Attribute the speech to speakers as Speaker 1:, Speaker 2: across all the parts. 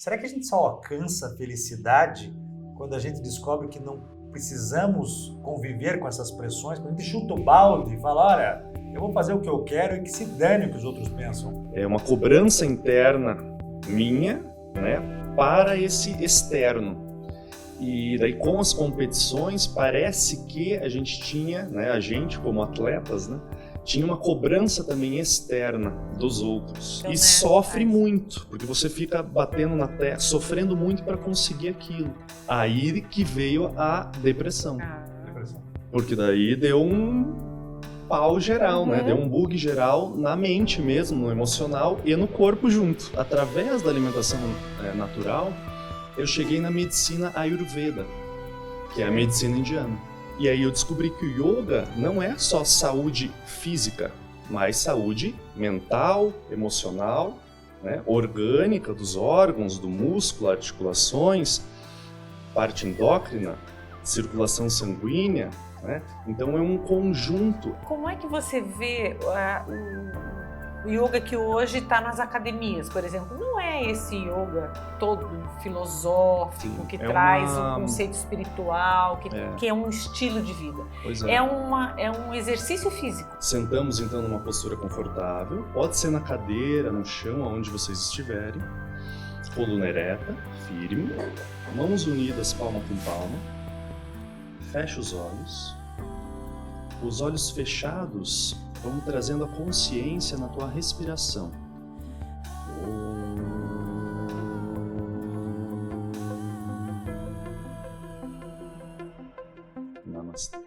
Speaker 1: Será que a gente só alcança a felicidade quando a gente descobre que não precisamos conviver com essas pressões? Quando a gente chuta o balde e fala, olha, eu vou fazer o que eu quero e que se dane o que os outros pensam.
Speaker 2: É uma cobrança interna minha, né, para esse externo. E daí com as competições parece que a gente tinha, né, a gente como atletas, né, tinha uma cobrança também externa dos outros. E sofre muito, porque você fica batendo na terra, sofrendo muito para conseguir aquilo. Aí que veio a depressão. Porque daí deu um pau geral, né? Deu um bug geral na mente mesmo, no emocional e no corpo junto. Através da alimentação natural, eu cheguei na medicina Ayurveda, que é a medicina indiana. E aí eu descobri que o yoga não é só saúde física, mas saúde mental, emocional, né, orgânica dos órgãos, do músculo, articulações, parte endócrina, circulação sanguínea, né? Então é um conjunto.
Speaker 3: Como é que você vê o yoga que hoje está nas academias, por exemplo? Não é esse yoga todo filosófico, sim, que traz o conceito espiritual, que é um estilo de vida.
Speaker 2: Pois
Speaker 3: é um exercício físico.
Speaker 2: Sentamos então numa postura confortável, pode ser na cadeira, no chão, aonde vocês estiverem, coluna ereta, firme, mãos unidas, palma com palma, fecha os olhos fechados. Vamos trazendo a consciência na tua respiração. Namastê.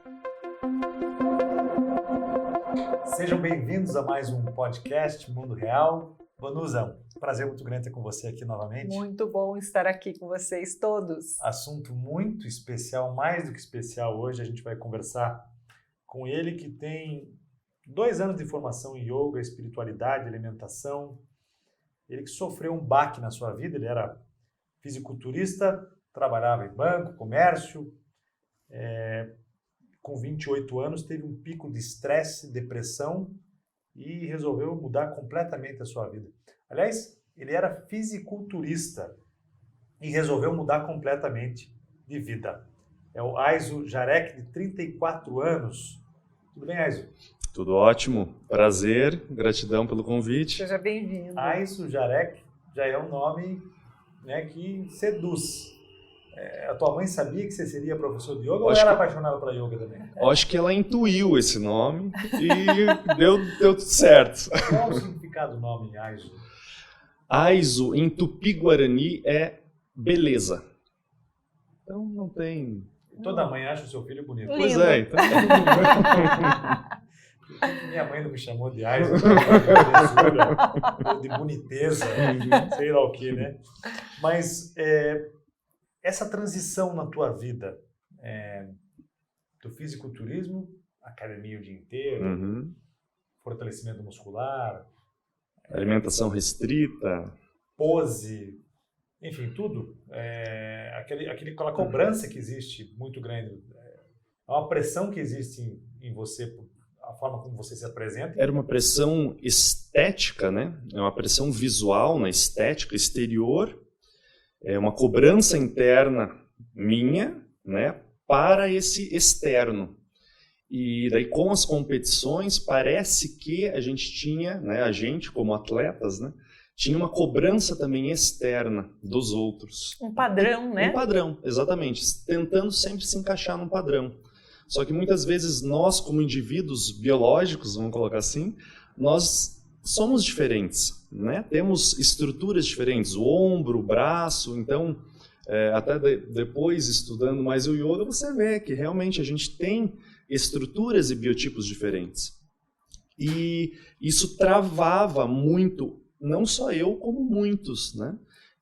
Speaker 1: Sejam bem-vindos a mais um podcast Mundo Real. Vanusa, prazer muito grande ter com você aqui novamente.
Speaker 3: Muito bom estar aqui com vocês todos.
Speaker 1: Assunto muito especial, mais do que especial hoje. A gente vai conversar com ele que tem 2 anos de formação em yoga, espiritualidade, alimentação. Ele que sofreu um baque na sua vida, ele era fisiculturista, trabalhava em banco, comércio. Com 28 anos teve um pico de estresse, depressão e resolveu mudar completamente a sua vida. Aliás, ele era fisiculturista e resolveu mudar completamente de vida. É o Aizo Jarek, de 34 anos. Tudo bem, Aizo?
Speaker 2: Tudo ótimo, prazer, gratidão pelo convite.
Speaker 3: Seja bem-vindo.
Speaker 1: Aizo Jarek já é um nome, né, que seduz. A tua mãe sabia que você seria professor de yoga ou era apaixonada pela yoga também?
Speaker 2: Acho que ela intuiu esse nome e deu tudo certo.
Speaker 1: Qual o significado do nome Aizo?
Speaker 2: Aizo, em Tupi-Guarani, é beleza. Então não tem...
Speaker 1: Toda mãe acha o seu filho bonito.
Speaker 3: Lindo.
Speaker 2: Pois é, então...
Speaker 1: Minha mãe não me chamou de Aizo, de boniteza, sei lá o que, né? Mas essa transição na tua vida, do fisiculturismo, academia o dia inteiro, fortalecimento muscular,
Speaker 2: alimentação restrita,
Speaker 1: pose, enfim, tudo, aquela cobrança que existe muito grande, é uma pressão que existe em você, a forma como você se apresenta.
Speaker 2: Era uma pressão estética, né? É uma pressão visual, na estética exterior, é uma cobrança interna minha, né, para esse externo. E daí com as competições parece que a gente tinha, né, a gente como atletas, né, tinha uma cobrança também externa dos outros.
Speaker 3: Um padrão, né?
Speaker 2: Um padrão, exatamente, tentando sempre se encaixar num padrão. Só que muitas vezes nós, como indivíduos biológicos, vamos colocar assim, nós somos diferentes, né? Temos estruturas diferentes, o ombro, o braço, então, até depois estudando mais o yoga, você vê que realmente a gente tem estruturas e biotipos diferentes. E isso travava muito, não só eu, como muitos, né?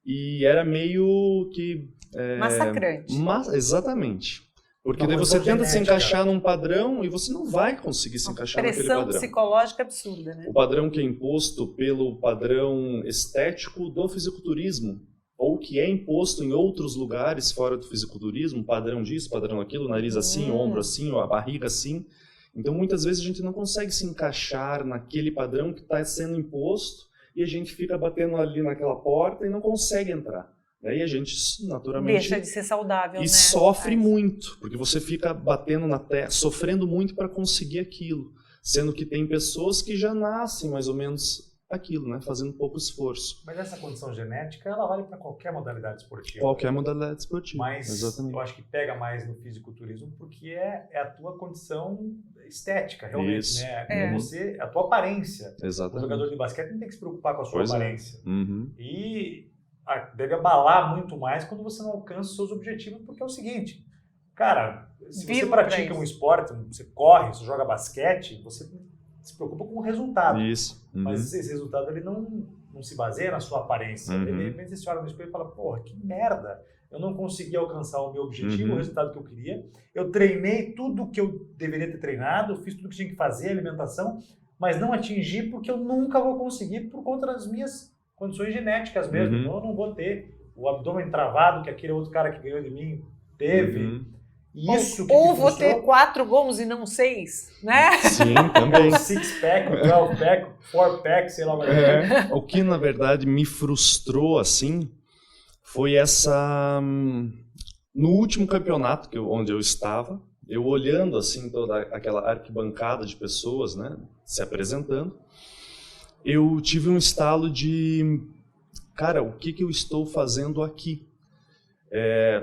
Speaker 2: E era meio que...
Speaker 3: massacrante.
Speaker 2: Exatamente. Porque daí você tenta se encaixar num padrão e você não vai conseguir se encaixar naquele padrão.
Speaker 3: Pressão psicológica absurda, né?
Speaker 2: O padrão que é imposto pelo padrão estético do fisiculturismo, ou que é imposto em outros lugares fora do fisiculturismo, padrão disso, padrão aquilo, nariz assim, ombro assim, a barriga assim. Então muitas vezes a gente não consegue se encaixar naquele padrão que está sendo imposto e a gente fica batendo ali naquela porta e não consegue entrar. Daí a gente, naturalmente...
Speaker 3: Deixa de ser saudável,
Speaker 2: e
Speaker 3: né?
Speaker 2: sofre muito, porque você fica batendo na terra, sofrendo muito para conseguir aquilo. Sendo que tem pessoas que já nascem mais ou menos aquilo, né? Fazendo pouco esforço.
Speaker 1: Mas essa condição genética, ela vale para qualquer modalidade esportiva.
Speaker 2: Qualquer modalidade esportiva.
Speaker 1: Mas
Speaker 2: exatamente.
Speaker 1: eu acho que pega mais no fisiculturismo porque é a tua condição estética, realmente,
Speaker 2: Isso.
Speaker 1: né? Você, a tua aparência.
Speaker 2: Exatamente.
Speaker 1: O jogador de basquete não tem que se preocupar com a sua aparência.
Speaker 2: Uhum.
Speaker 1: E deve abalar muito mais quando você não alcança os seus objetivos, porque é o seguinte, cara, se você pratica um esporte, você corre, você joga basquete, você se preocupa com o resultado.
Speaker 2: Isso. Uhum.
Speaker 1: Mas esse resultado ele não se baseia na sua aparência.
Speaker 2: Uhum.
Speaker 1: De repente você olha no espelho e fala, porra, que merda, eu não consegui alcançar o meu objetivo, o resultado que eu queria. Eu treinei tudo que eu deveria ter treinado, fiz tudo que tinha que fazer, alimentação, mas não atingi porque eu nunca vou conseguir por conta das minhas condições genéticas mesmo. Então eu não vou ter o abdômen travado que aquele outro cara que ganhou de mim teve. Isso que
Speaker 3: ou vou ter 4 gomos e não 6, né?
Speaker 2: Sim, também.
Speaker 1: 6-pack, 12-pack, 4-pack, sei lá.
Speaker 2: O que na verdade me frustrou assim foi essa... No último campeonato onde eu estava, eu olhando assim toda aquela arquibancada de pessoas, né, se apresentando, eu tive um estalo de, cara, o que eu estou fazendo aqui?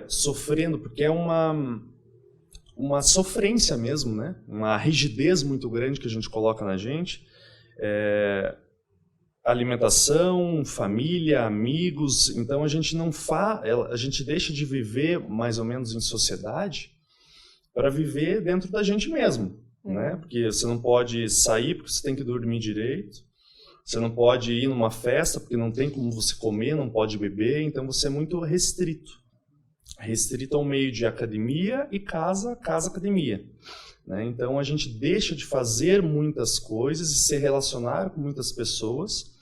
Speaker 2: Sofrendo, porque é uma sofrência mesmo, né? Uma rigidez muito grande que a gente coloca na gente. Alimentação, família, amigos. Então a gente a gente deixa de viver mais ou menos em sociedade para viver dentro da gente mesmo, né? Porque você não pode sair porque você tem que dormir direito. Você não pode ir numa festa porque não tem como você comer, não pode beber. Então você é muito restrito ao meio de academia e casa, academia. Né? Então a gente deixa de fazer muitas coisas e se relacionar com muitas pessoas,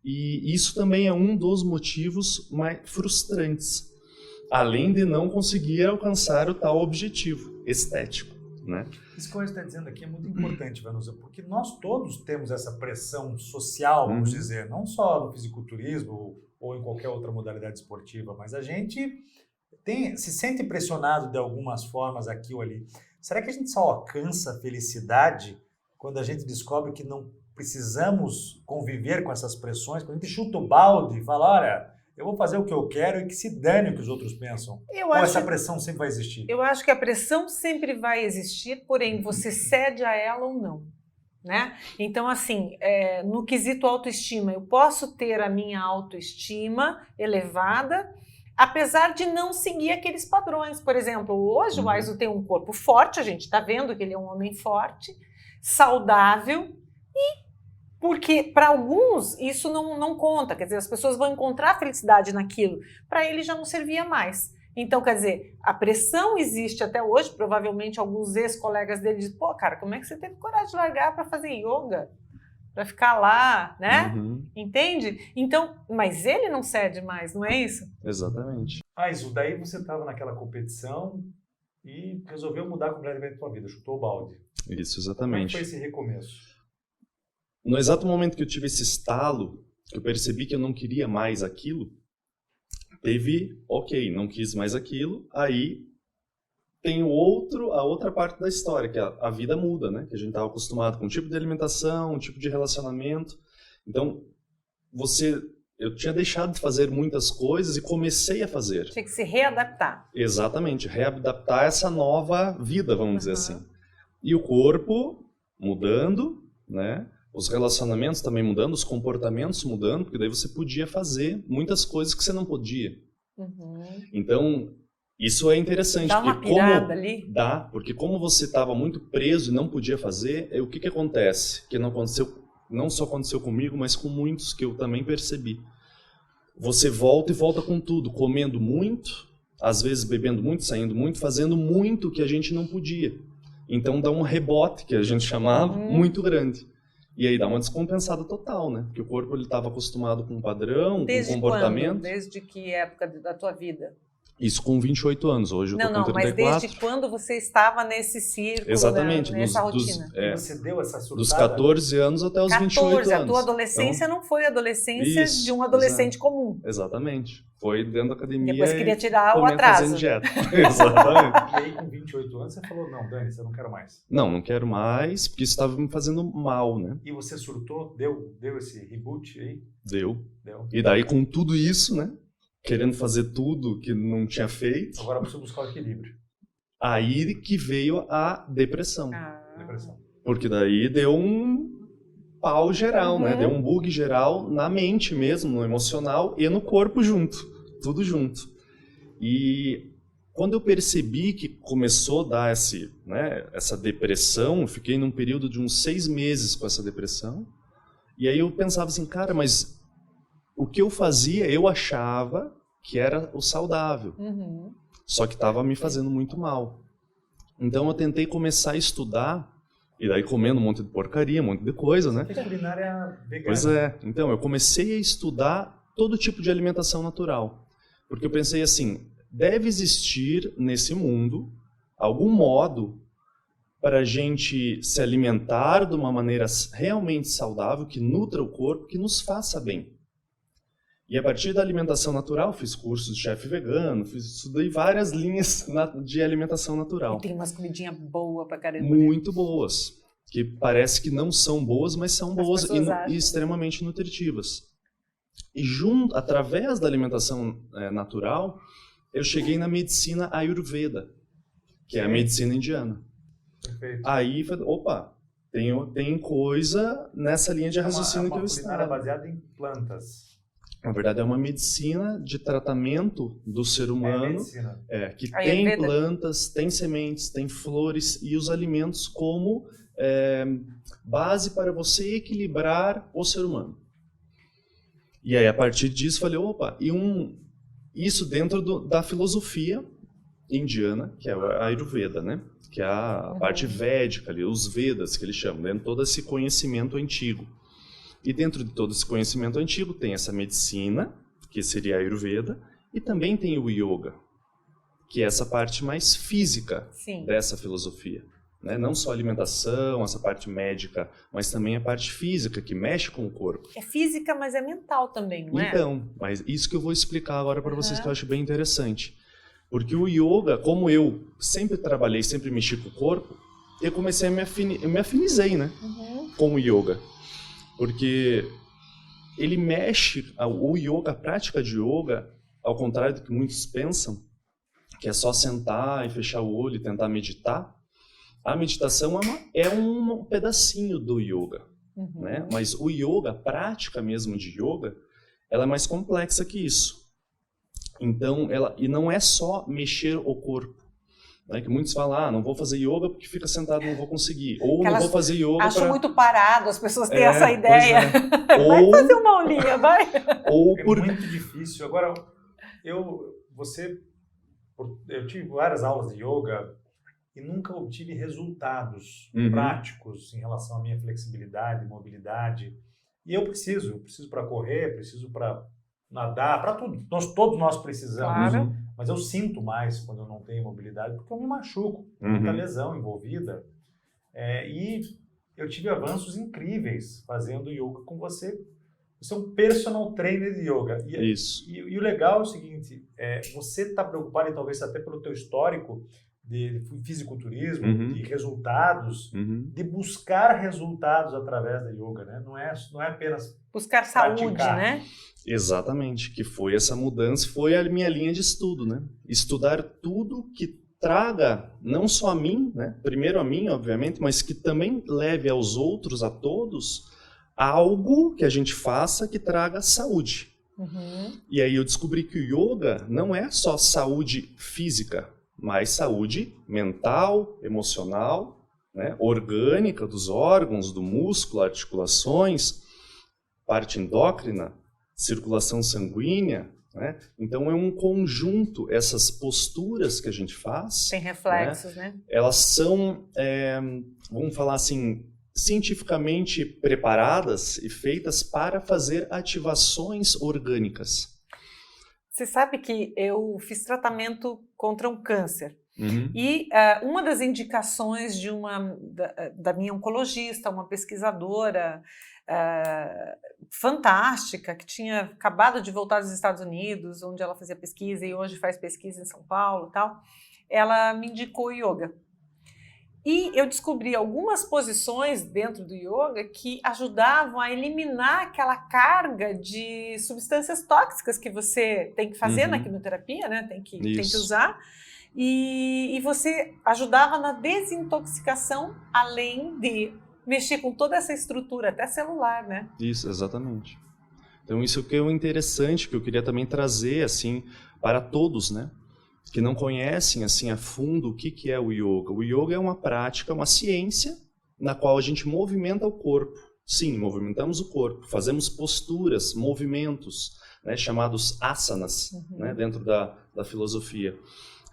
Speaker 2: e isso também é um dos motivos mais frustrantes, além de não conseguir alcançar o tal objetivo estético. Né?
Speaker 1: Isso que você está dizendo aqui é muito importante, Vanusa, porque nós todos temos essa pressão social, vamos dizer, não só no fisiculturismo ou em qualquer outra modalidade esportiva, mas a gente se sente pressionado de algumas formas aqui ou ali. Será que a gente só alcança a felicidade quando a gente descobre que não precisamos conviver com essas pressões? Quando a gente chuta o balde e fala, olha, eu vou fazer o que eu quero e que se dane o que os outros pensam. Ou essa pressão sempre vai existir? Eu
Speaker 3: acho que a pressão sempre vai existir, porém você cede a ela ou não. Né? Então, assim, no quesito autoestima, eu posso ter a minha autoestima elevada, apesar de não seguir aqueles padrões. Por exemplo, hoje o Aizo tem um corpo forte, a gente está vendo que ele é um homem forte, saudável, e porque para alguns isso não conta, quer dizer, as pessoas vão encontrar felicidade naquilo, para ele já não servia mais. Então, quer dizer, a pressão existe até hoje, provavelmente alguns ex-colegas dele dizem, pô, cara, como é que você teve coragem de largar para fazer yoga? Para ficar lá, né? Entende? Então, mas ele não cede mais, não é isso?
Speaker 2: Exatamente.
Speaker 1: Aizo, daí você estava naquela competição e resolveu mudar completamente a sua vida, chutou o balde.
Speaker 2: Isso, exatamente.
Speaker 1: Como é que foi esse recomeço?
Speaker 2: No exato momento que eu tive esse estalo, que eu percebi que eu não queria mais aquilo, não quis mais aquilo, aí tem a outra parte da história, que a vida muda, né? Que a gente estava acostumado com um tipo de alimentação, um tipo de relacionamento. Então, eu tinha deixado de fazer muitas coisas e comecei a fazer.
Speaker 3: Tinha que se readaptar.
Speaker 2: Exatamente, readaptar essa nova vida, vamos dizer assim. E o corpo mudando, né? Os relacionamentos também mudando, os comportamentos mudando, porque daí você podia fazer muitas coisas que você não podia. Então, isso é interessante.
Speaker 3: Dá uma pirada ali.
Speaker 2: Dá, porque como você estava muito preso e não podia fazer, o que acontece? Que não só aconteceu comigo, mas com muitos que eu também percebi. Você volta e volta com tudo, comendo muito, às vezes bebendo muito, saindo muito, fazendo muito que a gente não podia. Então dá um rebote, que a gente chamava, muito grande. E aí dá uma descompensada total, né? Porque o corpo estava acostumado com um padrão, com um comportamento.
Speaker 3: Quando? Desde que época da tua vida?
Speaker 2: Isso com 28 anos, hoje eu tô com 34.
Speaker 3: Mas desde quando você estava nesse círculo,
Speaker 2: exatamente,
Speaker 3: nessa rotina?
Speaker 1: Você deu essa surtada?
Speaker 2: Dos 14 anos até os 28 anos.
Speaker 3: A tua adolescência não foi a adolescência de um adolescente comum.
Speaker 2: Exatamente. Foi dentro da academia.
Speaker 3: Depois queria tirar o atraso.
Speaker 2: Fazendo dieta. Exatamente.
Speaker 1: E aí com 28 anos você falou, não, Dani, eu não quero mais.
Speaker 2: Não quero mais, porque isso estava me fazendo mal, né?
Speaker 1: E você surtou? Deu esse reboot aí?
Speaker 2: Deu. E daí com tudo isso, né? Querendo fazer tudo que não tinha feito.
Speaker 1: Agora eu preciso buscar o equilíbrio.
Speaker 2: Aí que veio a depressão.
Speaker 1: Depressão.
Speaker 2: Porque daí deu um pau geral, né? Deu um bug geral na mente mesmo, no emocional e no corpo junto. Tudo junto. E quando eu percebi que começou a dar essa depressão, eu fiquei num período de uns 6 meses com essa depressão. E aí eu pensava assim, cara, mas o que eu fazia, eu achava que era o saudável. Só que estava me fazendo muito mal. Então eu tentei começar a estudar, e daí comendo um monte de porcaria, um monte de coisa, né?
Speaker 1: Culinária vegana.
Speaker 2: Pois é. Então eu comecei a estudar todo tipo de alimentação natural. Porque eu pensei assim, deve existir nesse mundo algum modo para a gente se alimentar de uma maneira realmente saudável, que nutra o corpo, que nos faça bem. E a partir da alimentação natural, fiz cursos de chefe vegano, estudei várias linhas de alimentação natural.
Speaker 3: E tem umas comidinhas boas pra caramba.
Speaker 2: Muito boas. Que parece que não são boas, mas são boas e extremamente nutritivas. E através da alimentação natural, eu cheguei na medicina Ayurveda, que é a medicina indiana.
Speaker 1: Perfeito.
Speaker 2: Aí, opa, tem coisa nessa linha de raciocínio que eu estava.
Speaker 1: É uma culinária baseada em plantas.
Speaker 2: Na verdade, é uma medicina de tratamento do ser humano, que tem plantas, tem sementes, tem flores e os alimentos como base para você equilibrar o ser humano. E aí, a partir disso, falei, opa, isso dentro da filosofia indiana, que é a Ayurveda, né? Que é a parte védica ali, os Vedas que eles chamam, dentro de todo esse conhecimento antigo. E dentro de todo esse conhecimento antigo tem essa medicina, que seria a Ayurveda, e também tem o Yoga, que é essa parte mais física dessa filosofia. Né? Não só a alimentação, essa parte médica, mas também a parte física, que mexe com o corpo.
Speaker 3: É física, mas é mental também, não é?
Speaker 2: Então, mas isso que eu vou explicar agora para vocês, que eu acho bem interessante. Porque o Yoga, como eu sempre trabalhei, sempre mexi com o corpo, eu comecei a eu me afinizei, né? Com o Yoga. Porque ele mexe, o yoga, a prática de yoga, ao contrário do que muitos pensam, que é só sentar e fechar o olho e tentar meditar, a meditação é um pedacinho do yoga. Né? Mas o yoga, a prática mesmo de yoga, ela é mais complexa que isso. Então, e não é só mexer o corpo. Né, que muitos falam, não vou fazer yoga porque fica sentado, não vou conseguir. Ou não vou fazer yoga
Speaker 3: acho muito parado, as pessoas têm essa ideia.
Speaker 2: Ou...
Speaker 3: Vai fazer uma aulinha, vai.
Speaker 1: É muito difícil. Agora, eu tive várias aulas de yoga e nunca obtive resultados práticos em relação à minha flexibilidade, mobilidade. E eu preciso para correr, preciso para nadar, para tudo. Todos nós precisamos.
Speaker 3: Claro.
Speaker 1: Mas eu sinto mais quando eu não tenho mobilidade, porque eu me machuco, muita lesão envolvida. E eu tive avanços incríveis fazendo yoga com você. Você é um personal trainer de yoga.
Speaker 2: Isso.
Speaker 1: E o legal é o seguinte, você está preocupado, e talvez até pelo teu histórico de fisiculturismo, de resultados, de buscar resultados através da yoga, né? Não é apenas
Speaker 3: buscar saúde, né?
Speaker 2: Exatamente, que foi essa mudança, foi a minha linha de estudo, né? Estudar tudo que traga, não só a mim, né? Primeiro a mim, obviamente, mas que também leve aos outros, a todos, algo que a gente faça que traga saúde. E aí eu descobri que o yoga não é só saúde física, mas saúde mental, emocional, né? Orgânica dos órgãos, do músculo, articulações, parte endócrina, circulação sanguínea, né? Então é um conjunto, essas posturas que a gente faz...
Speaker 3: Tem reflexos, né?
Speaker 2: Elas são, vamos falar assim, cientificamente preparadas e feitas para fazer ativações orgânicas.
Speaker 3: Você sabe que eu fiz tratamento contra um câncer.
Speaker 2: Uhum.
Speaker 3: E uma das indicações da minha oncologista, uma pesquisadora fantástica, que tinha acabado de voltar dos Estados Unidos, onde ela fazia pesquisa e hoje faz pesquisa em São Paulo e tal, ela me indicou yoga. E eu descobri algumas posições dentro do yoga que ajudavam a eliminar aquela carga de substâncias tóxicas que você tem que fazer na quimioterapia, né? Tem que usar. E você ajudava na desintoxicação, além de mexer com toda essa estrutura, até celular, né?
Speaker 2: Isso, exatamente. Então isso que é o interessante, que eu queria também trazer assim para todos, né? Que não conhecem assim a fundo o que é o yoga. O yoga é uma prática, uma ciência na qual a gente movimenta o corpo. Sim, movimentamos o corpo, fazemos posturas, movimentos, né, chamados asanas, né, dentro da filosofia.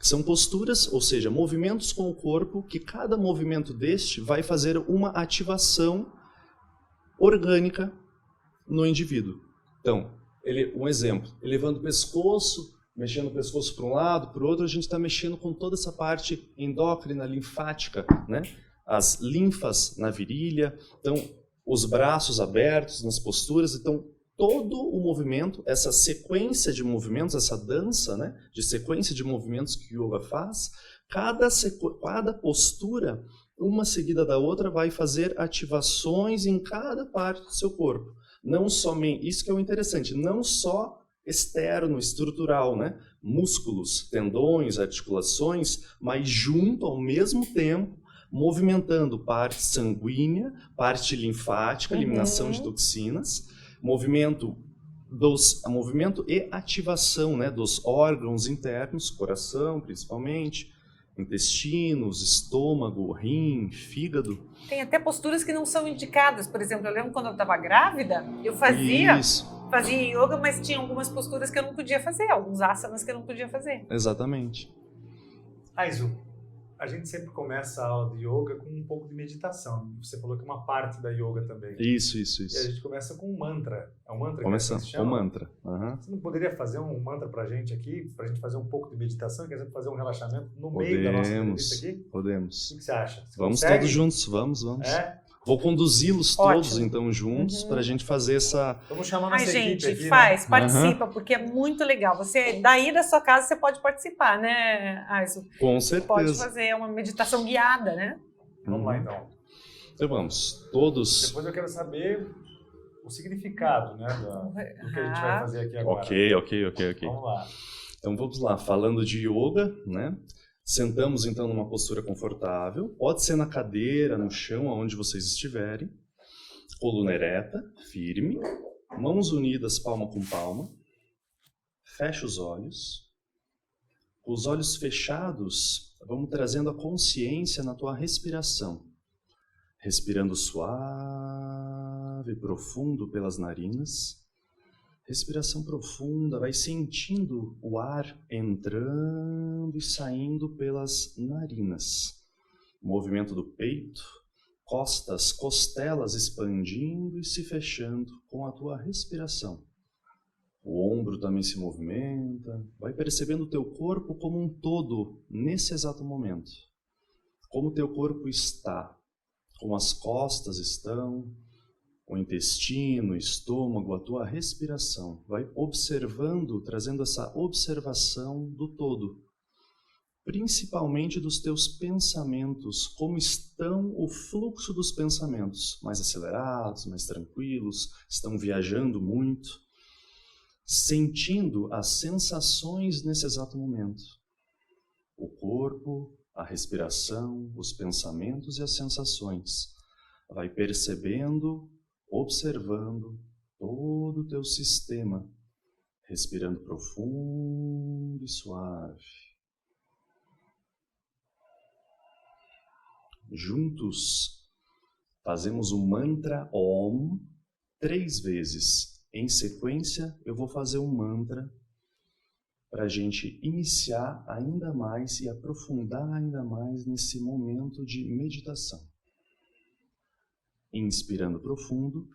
Speaker 2: São posturas, ou seja, movimentos com o corpo, que cada movimento deste vai fazer uma ativação orgânica no indivíduo. Então, um exemplo, elevando o pescoço, mexendo o pescoço para um lado, para o outro, a gente está mexendo com toda essa parte endócrina, linfática, né? As linfas na virilha, então os braços abertos nas posturas, então todo o movimento, essa sequência de movimentos, essa dança, né, de sequência de movimentos que o yoga faz, cada postura, uma seguida da outra, vai fazer ativações em cada parte do seu corpo. Não somente, isso que é o interessante, não só externo, estrutural, né? Músculos, tendões, articulações, mas junto ao mesmo tempo, movimentando parte sanguínea, parte linfática, eliminação de toxinas, movimento e ativação, né, dos órgãos internos, coração principalmente, intestinos, estômago, rim, fígado.
Speaker 3: Tem até posturas que não são indicadas. Por exemplo, eu lembro quando eu estava grávida, eu fazia yoga, mas tinha algumas posturas que eu não podia fazer, alguns asanas que eu não podia fazer.
Speaker 2: Exatamente.
Speaker 1: Aizu, a gente sempre começa a aula de yoga com um pouco de meditação. Você falou que é uma parte da yoga também.
Speaker 2: Isso.
Speaker 1: E a gente começa com um mantra. É um mantra?
Speaker 2: Começando com um mantra.
Speaker 1: Você não poderia fazer um mantra pra gente aqui, pra gente fazer um pouco de meditação, quer dizer, fazer um relaxamento no meio da nossa entrevista aqui?
Speaker 2: Podemos.
Speaker 1: O que você acha? Você
Speaker 2: vamos
Speaker 1: consegue?
Speaker 2: Todos juntos, vamos.
Speaker 1: É?
Speaker 2: Vou conduzi-los todos, então, juntos, para a gente fazer essa...
Speaker 1: Vamos chamar nossa equipe aqui,
Speaker 3: participa, porque é muito legal. Você, daí da sua casa, você pode participar, né, Aizu?
Speaker 2: Com certeza.
Speaker 3: Pode fazer uma meditação guiada, né?
Speaker 1: Vamos lá, então.
Speaker 2: Então vamos, todos...
Speaker 1: Depois eu quero saber o significado, né, do que a gente vai fazer aqui agora.
Speaker 2: Ok.
Speaker 1: Vamos lá.
Speaker 2: Então vamos lá, falando de yoga, né? Sentamos então numa postura confortável, pode ser na cadeira, no chão, aonde vocês estiverem. Coluna ereta, firme, mãos unidas palma com palma. Fecha os olhos. Com os olhos fechados, vamos trazendo a consciência na tua respiração. Respirando suave, profundo pelas narinas. Respiração profunda, vai sentindo o ar entrando e saindo pelas narinas. Movimento do peito, costas, costelas expandindo e se fechando com a tua respiração. O ombro também se movimenta. Vai percebendo o teu corpo como um todo nesse exato momento. Como o teu corpo está, como as costas estão, o intestino, o estômago, a tua respiração. Vai observando, trazendo essa observação do todo. Principalmente dos teus pensamentos, como estão o fluxo dos pensamentos. Mais acelerados, mais tranquilos, estão viajando muito. Sentindo as sensações nesse exato momento. O corpo, a respiração, os pensamentos e as sensações. Vai percebendo, observando todo o teu sistema, respirando profundo e suave. Juntos, fazemos o mantra Om 3 vezes. Em sequência, eu vou fazer um mantra para a gente iniciar ainda mais e aprofundar ainda mais nesse momento de meditação. Inspirando profundo.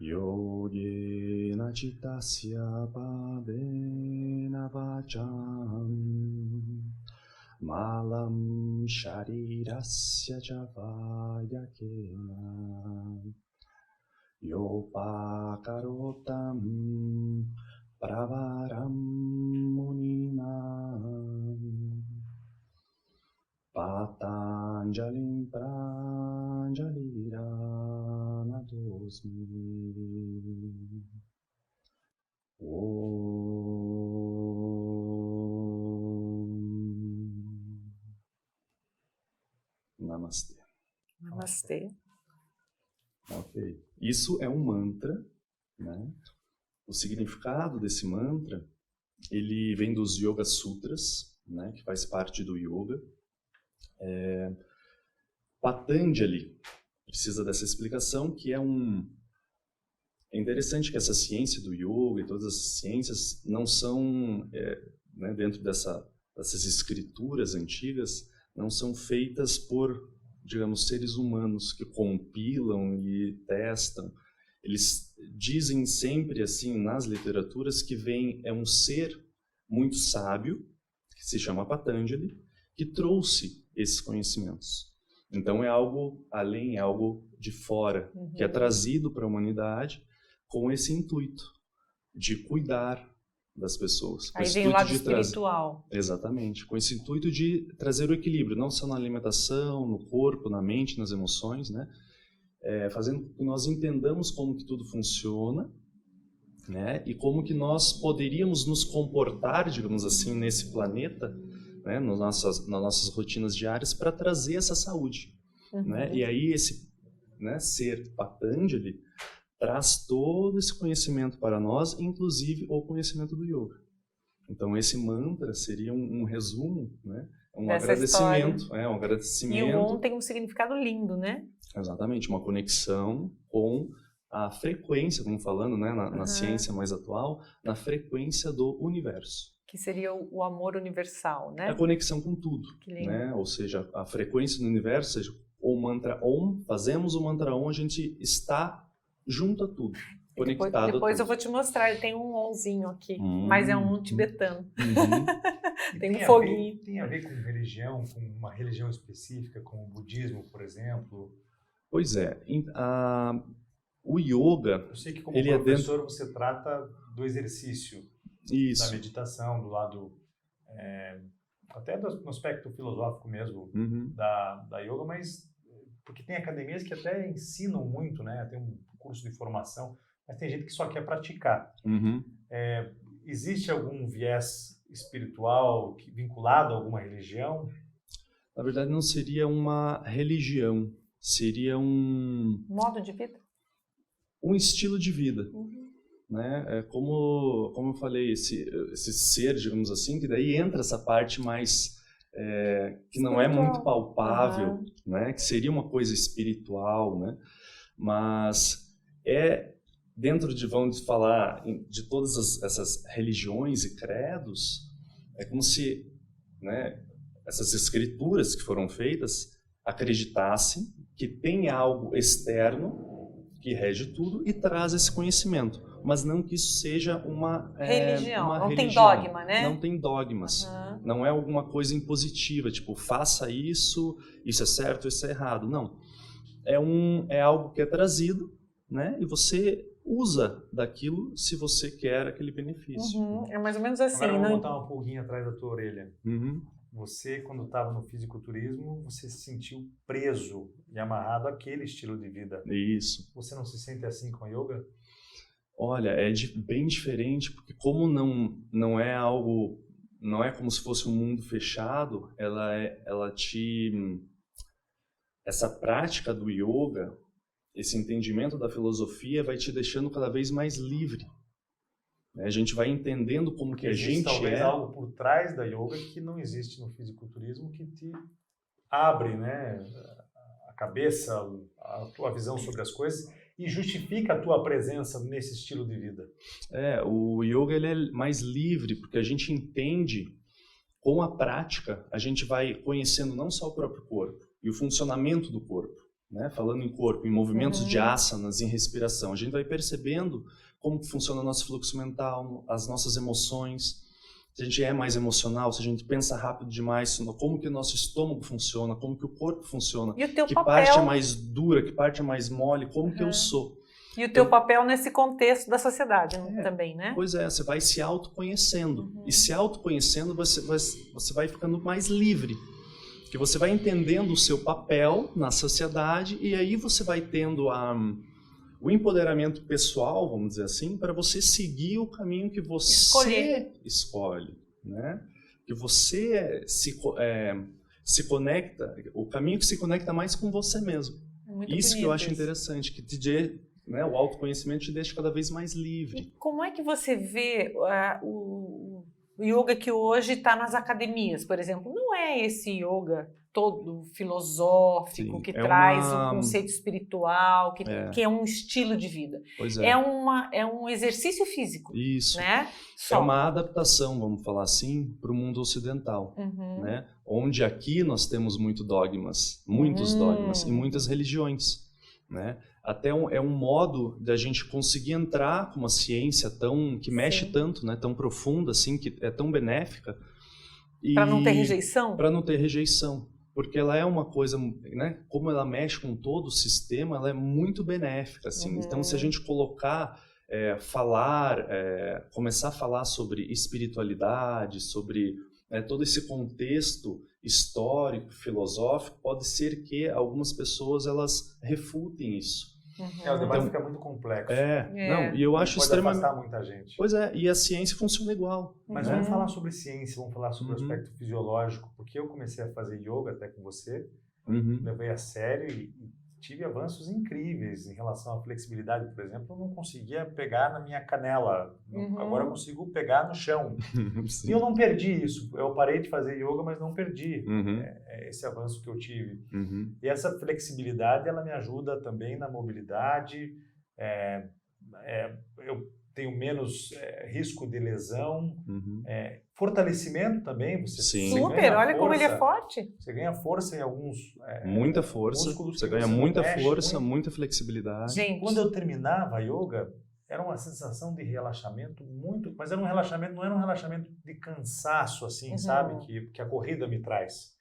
Speaker 2: Yogena Chittasya Padena Vacham Malam Sharirasya Javayakena Yopakarotam Pravaram Muninam Patanjalim Pranjaliranatosmi Namastê.
Speaker 3: Namastê.
Speaker 2: Ok. Isso é um mantra, né? O significado desse mantra, ele vem dos Yoga Sutras, né? Que faz parte do yoga. Patanjali precisa dessa explicação, que é interessante que essa ciência do yoga e todas as ciências não são, né, dentro dessas escrituras antigas, não são feitas por, digamos, seres humanos que compilam e testam. Eles dizem sempre, assim, nas literaturas, que é um ser muito sábio, que se chama Patanjali, que trouxe esses conhecimentos. Então é algo além, é algo de fora, que é trazido para a humanidade com esse intuito de cuidar das pessoas.
Speaker 3: Aí vem o lado espiritual.
Speaker 2: Exatamente, com esse intuito de trazer o equilíbrio, não só na alimentação, no corpo, na mente, nas emoções, né? Fazendo com que nós entendamos como que tudo funciona, né? E como que nós poderíamos nos comportar, digamos assim, nesse planeta, né? Nas nossas rotinas diárias, para trazer essa saúde. Né? E aí esse, né, ser Patanjali traz todo esse conhecimento para nós, inclusive o conhecimento do yoga. Então esse mantra seria um resumo, né? Um agradecimento. Um agradecimento.
Speaker 3: E o Om tem um significado lindo, né?
Speaker 2: Exatamente, uma conexão com a frequência, como falando, né, na ciência mais atual, na frequência do universo.
Speaker 3: Que seria o amor universal, né?
Speaker 2: A conexão com tudo, né? Ou seja, a frequência do universo, seja o mantra Om, fazemos o mantra Om, a gente está junto a tudo, conectado
Speaker 3: depois
Speaker 2: a tudo.
Speaker 3: Eu vou te mostrar, ele tem um Omzinho aqui, mas é um tibetano. Tem um foguinho.
Speaker 1: Tem a ver com religião, com uma religião específica, como o budismo, por exemplo?
Speaker 2: Pois é, o yoga...
Speaker 1: Eu sei que como professor você trata do exercício, da meditação, do lado... até no aspecto filosófico mesmo da yoga, mas porque tem academias que até ensinam muito, né? Tem um curso de formação, mas tem gente que só quer praticar. Existe algum viés espiritual vinculado a alguma religião?
Speaker 2: Na verdade, não seria uma religião, seria um...
Speaker 3: modo de vida?
Speaker 2: Um estilo de vida. Né? Como eu falei, esse ser, digamos assim, que daí entra essa parte mais que não é muito palpável, né? Que seria uma coisa espiritual, né? Mas dentro de, vamos falar, de todas essas religiões e credos, é como se, né, essas escrituras que foram feitas acreditassem que tem algo externo que rege tudo e traz esse conhecimento. Mas não que isso seja uma
Speaker 3: religião.
Speaker 2: Não
Speaker 3: tem dogma, né?
Speaker 2: Não tem dogmas. Não é alguma coisa impositiva, tipo, faça isso é certo, isso é errado. Não. É algo que é trazido, né? E você usa daquilo se você quer aquele benefício.
Speaker 3: É mais ou menos assim.
Speaker 1: Agora vamos botar uma pulguinha atrás da tua orelha. Você, quando estava no fisiculturismo, você se sentiu preso e amarrado àquele estilo de vida.
Speaker 2: Isso.
Speaker 1: Você não se sente assim com a yoga?
Speaker 2: Olha, bem diferente, porque como não é algo, não é como se fosse um mundo fechado, essa prática do yoga, esse entendimento da filosofia vai te deixando cada vez mais livre. A gente vai entendendo como que a gente
Speaker 1: talvez algo por trás da yoga que não existe no fisiculturismo, que te abre, né, a cabeça, a tua visão sobre as coisas e justifica a tua presença nesse estilo de vida.
Speaker 2: O yoga ele é mais livre, porque a gente entende com a prática, a gente vai conhecendo não só o próprio corpo e o funcionamento do corpo, né? Falando em corpo, em movimentos de asanas, em respiração, a gente vai percebendo como funciona o nosso fluxo mental, as nossas emoções, se a gente é mais emocional, se a gente pensa rápido demais, como que o nosso estômago funciona, como que o corpo funciona,
Speaker 3: E o teu
Speaker 2: que
Speaker 3: papel?
Speaker 2: parte é mais dura, que parte é mais mole, como que eu sou.
Speaker 3: E o teu papel nesse contexto da sociedade também, né?
Speaker 2: Pois é, você vai se autoconhecendo. E se autoconhecendo, você vai ficando mais livre. Que você vai entendendo o seu papel na sociedade e aí você vai tendo o empoderamento pessoal, vamos dizer assim, para você seguir o caminho que você escolhe, né? Que você se conecta, o caminho que se conecta mais com você mesmo. Isso que eu acho interessante, que né, o autoconhecimento te deixa cada vez mais livre.
Speaker 3: E como é que você vê o yoga que hoje está nas academias, por exemplo? Não é esse yoga todo filosófico, que traz um conceito espiritual, que é um estilo de vida.
Speaker 2: Pois
Speaker 3: é um exercício físico.
Speaker 2: Isso.
Speaker 3: Né?
Speaker 2: É uma adaptação, vamos falar assim, para o mundo ocidental. Né? Onde aqui nós temos muitos dogmas e muitas religiões. Né? Até é um modo da gente conseguir entrar com uma ciência que mexe tanto, né? Tão profunda, assim, que é tão benéfica.
Speaker 3: Para não ter rejeição?
Speaker 2: Para não ter rejeição. Porque ela é uma coisa, né? Como ela mexe com todo o sistema, ela é muito benéfica. Assim. Então, se a gente colocar, começar a falar sobre espiritualidade, sobre todo esse contexto histórico, filosófico, pode ser que algumas pessoas elas refutem isso.
Speaker 1: O debate fica muito complexo.
Speaker 2: Não, e eu acho extremamente...
Speaker 1: Pode afastar muita gente.
Speaker 2: Pois é, e a ciência funciona igual.
Speaker 1: Mas vamos falar sobre ciência, vamos falar sobre o aspecto fisiológico, porque eu comecei a fazer yoga até com você, levei a sério e tive avanços incríveis em relação à flexibilidade, por exemplo, eu não conseguia pegar na minha canela, agora eu consigo pegar no chão. E eu não perdi isso, eu parei de fazer yoga, mas não perdi esse avanço que eu tive. E essa flexibilidade, ela me ajuda também na mobilidade, eu tenho menos risco de lesão, fortalecimento também.
Speaker 3: Super, olha como ele é forte.
Speaker 1: Você ganha força em alguns
Speaker 2: muita força,
Speaker 1: músculos.
Speaker 2: Você ganha muita força, muita flexibilidade.
Speaker 1: Gente, quando eu terminava a yoga, era uma sensação de relaxamento mas era um relaxamento, não era um relaxamento de cansaço, assim, sabe? Que a corrida me traz.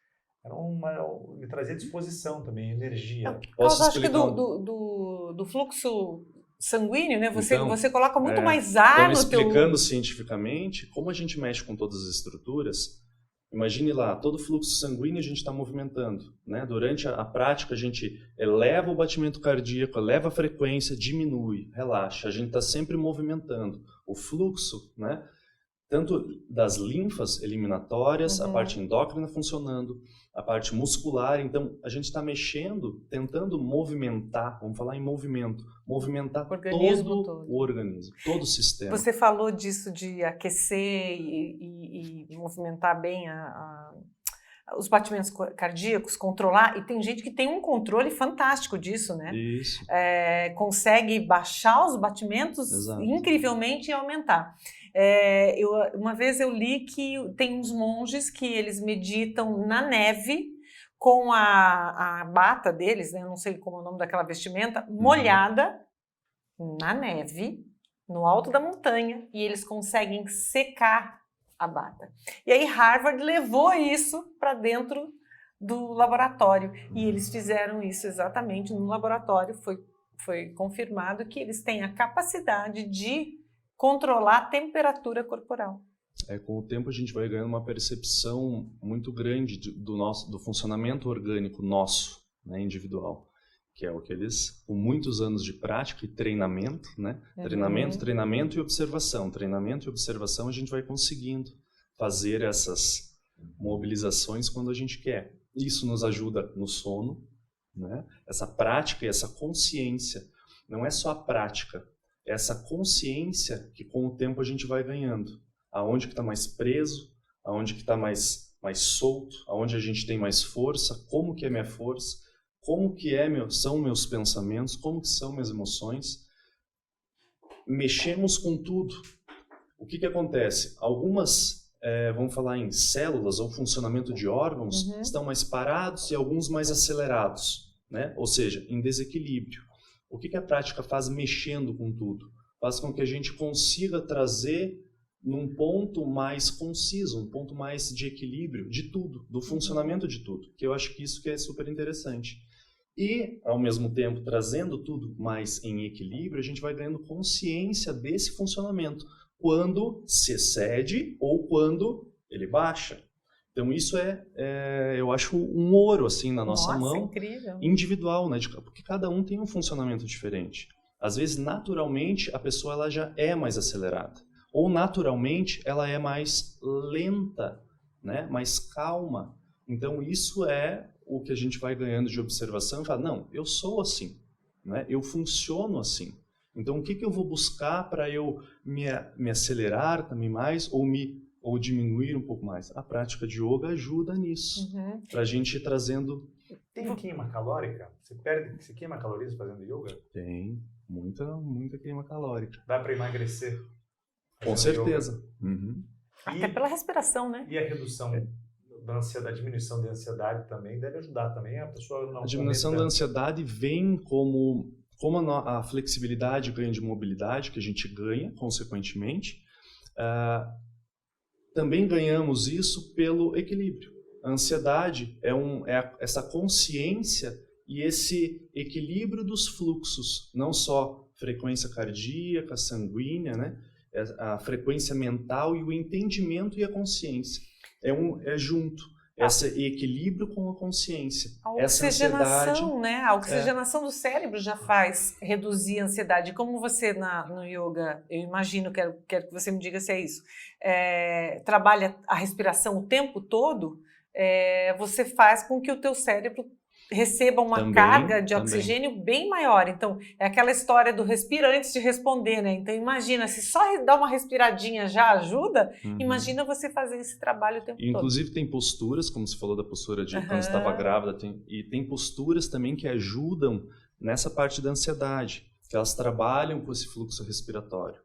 Speaker 1: Me trazia disposição também, energia.
Speaker 3: Posso acho que do fluxo sanguíneo, né? Você coloca muito mais ar no teu...
Speaker 2: Explicando cientificamente como a gente mexe com todas as estruturas, imagine lá, todo fluxo sanguíneo a gente está movimentando, né? Durante a prática a gente eleva o batimento cardíaco, eleva a frequência, diminui, relaxa, a gente está sempre movimentando. O fluxo, né? Tanto das linfas eliminatórias, a parte endócrina funcionando, a parte muscular. Então, a gente está mexendo, tentando movimentar, vamos falar em movimento, movimentar todo o organismo, todo o sistema.
Speaker 3: Você falou disso de aquecer e movimentar bem os batimentos cardíacos, controlar, e tem gente que tem um controle fantástico disso, né?
Speaker 2: Isso.
Speaker 3: Consegue baixar os batimentos incrivelmente e aumentar. Uma vez eu li que tem uns monges que eles meditam na neve com a bata deles, né? Eu não sei como é o nome daquela vestimenta, molhada na neve, no alto da montanha, e eles conseguem secar a bata. E aí Harvard levou isso para dentro do laboratório, e eles fizeram isso exatamente no laboratório. Foi confirmado que eles têm a capacidade de controlar a temperatura corporal.
Speaker 2: Com o tempo a gente vai ganhando uma percepção muito grande do funcionamento orgânico nosso, né, individual, que é o que eles, com muitos anos de prática e treinamento, né? Treinamento e observação. Treinamento e observação, a gente vai conseguindo fazer essas mobilizações quando a gente quer. Isso nos ajuda no sono, né? Essa prática e essa consciência. Não é só a prática, é essa consciência que com o tempo a gente vai ganhando. Aonde que está mais preso, aonde que está mais solto, aonde a gente tem mais força, como que é minha força, como que são meus pensamentos, como que são minhas emoções. Mexemos com tudo. O que acontece? Algumas vamos falar em células ou funcionamento de órgãos, estão mais parados e alguns mais acelerados, né? Ou seja, em desequilíbrio. O que a prática faz mexendo com tudo? Faz com que a gente consiga trazer num ponto mais conciso, um ponto mais de equilíbrio de tudo, do funcionamento de tudo, que eu acho que isso que é super interessante. E, ao mesmo tempo, trazendo tudo mais em equilíbrio, a gente vai ganhando consciência desse funcionamento, quando se excede ou quando ele baixa. Então isso eu acho um ouro assim na nossa mão,
Speaker 3: incrível.
Speaker 2: Individual, né? Porque cada um tem um funcionamento diferente. Às vezes, naturalmente, a pessoa ela já é mais acelerada, ou naturalmente ela é mais lenta, né? Mais calma. Então isso é o que a gente vai ganhando de observação e fala, não, eu sou assim, né? Eu funciono assim. Então, o que eu vou buscar para eu me acelerar também mais ou diminuir um pouco mais? A prática de yoga ajuda nisso, para a gente ir trazendo...
Speaker 1: Tem queima calórica? Você queima calorias fazendo yoga?
Speaker 2: Tem, muita queima calórica.
Speaker 1: Dá para emagrecer?
Speaker 2: Com certeza.
Speaker 3: Até pela respiração, né?
Speaker 1: E a redução da ansiedade, a diminuição da ansiedade também deve ajudar também a pessoa não...
Speaker 2: A diminuição da ansiedade vem como a flexibilidade ganha de mobilidade, que a gente ganha, consequentemente, também ganhamos isso pelo equilíbrio. A ansiedade é essa consciência e esse equilíbrio dos fluxos, não só frequência cardíaca, sanguínea, né? A frequência mental e o entendimento e a consciência. É junto. Esse equilíbrio com a consciência.
Speaker 3: A oxigenação, né? A oxigenação do cérebro já faz reduzir a ansiedade. Como você no yoga, eu imagino, quero que você me diga se é isso, trabalha a respiração o tempo todo, você faz com que o teu cérebro receba uma carga de oxigênio bem maior. Então, é aquela história do respira antes de responder, né? Então, imagina, se só dar uma respiradinha já ajuda, imagina você fazer esse trabalho o tempo todo.
Speaker 2: Inclusive, tem posturas, como você falou da postura de quando estava grávida, tem posturas também que ajudam nessa parte da ansiedade, que elas trabalham com esse fluxo respiratório.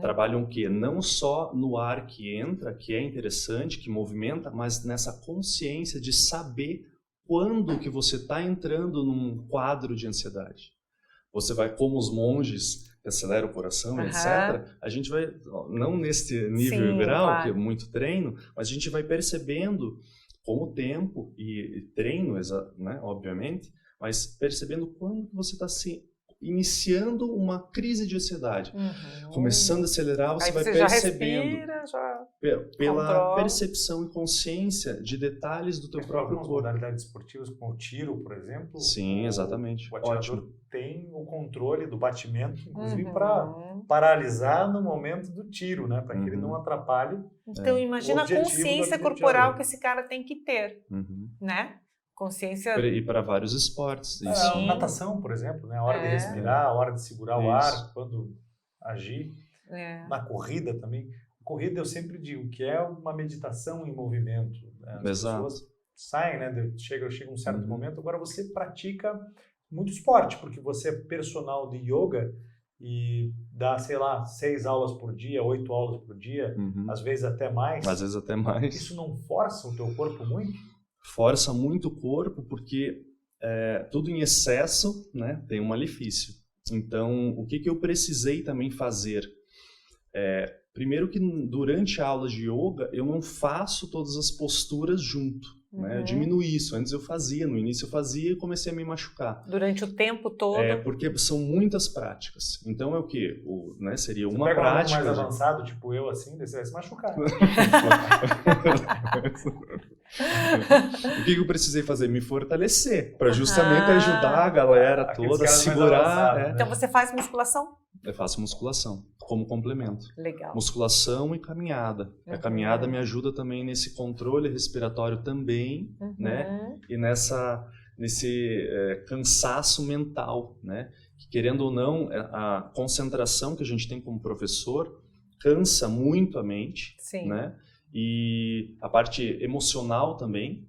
Speaker 2: Trabalham o quê? Não só no ar que entra, que é interessante, que movimenta, mas nessa consciência de saber quando que você está entrando num quadro de ansiedade. Você vai, como os monges, que acelera o coração, etc. A gente vai, não nesse nível e grau, que é muito treino, mas a gente vai percebendo com o tempo e treino, né, obviamente, mas percebendo quando você está iniciando uma crise de ansiedade. Começando a acelerar, você vai percebendo.
Speaker 3: Já
Speaker 2: pela
Speaker 3: controla.
Speaker 2: Percepção e consciência de detalhes do teu próprio corpo.
Speaker 1: Modalidades esportivas, como o tiro, por exemplo.
Speaker 2: Sim, exatamente.
Speaker 1: O atirador tem o controle do batimento, inclusive para paralisar no momento do tiro, né? Para que ele não atrapalhe.
Speaker 3: Então, imagina a consciência corporal que esse cara tem que ter, né? Consciência...
Speaker 2: E para vários esportes.
Speaker 1: Natação, por exemplo, né? A hora de respirar, a hora de segurar o ar, quando agir. Na corrida também. Corrida eu sempre digo que é uma meditação em movimento. Né? As pessoas saem, né? Chega um certo momento, agora você pratica muito esporte, porque você é personal de yoga e dá, sei lá, 6 aulas por dia, 8 aulas por dia, às vezes até mais.
Speaker 2: Às vezes até mais.
Speaker 1: Isso não força o teu corpo muito?
Speaker 2: Força muito o corpo, porque tudo em excesso, né, tem um malefício. Então, o que eu precisei também fazer? Primeiro que durante a aula de yoga, eu não faço todas as posturas junto. Né? Eu diminuo isso. Antes eu fazia, no início eu fazia e comecei a me machucar.
Speaker 3: Durante o tempo todo?
Speaker 2: Porque são muitas práticas. Então é o quê? Né? Seria uma
Speaker 1: pega
Speaker 2: prática.
Speaker 1: Um mais avançado, tipo eu assim, você vai se machucar. O que eu precisei fazer? Me fortalecer, para justamente ajudar a galera toda a segurar.
Speaker 3: Então você faz musculação?
Speaker 2: Eu faço musculação como complemento.
Speaker 3: Legal.
Speaker 2: Musculação e caminhada. A caminhada me ajuda também nesse controle respiratório também, né? E nesse cansaço mental, né? Que, querendo ou não, a concentração que a gente tem como professor cansa muito a mente, né? E a parte emocional também.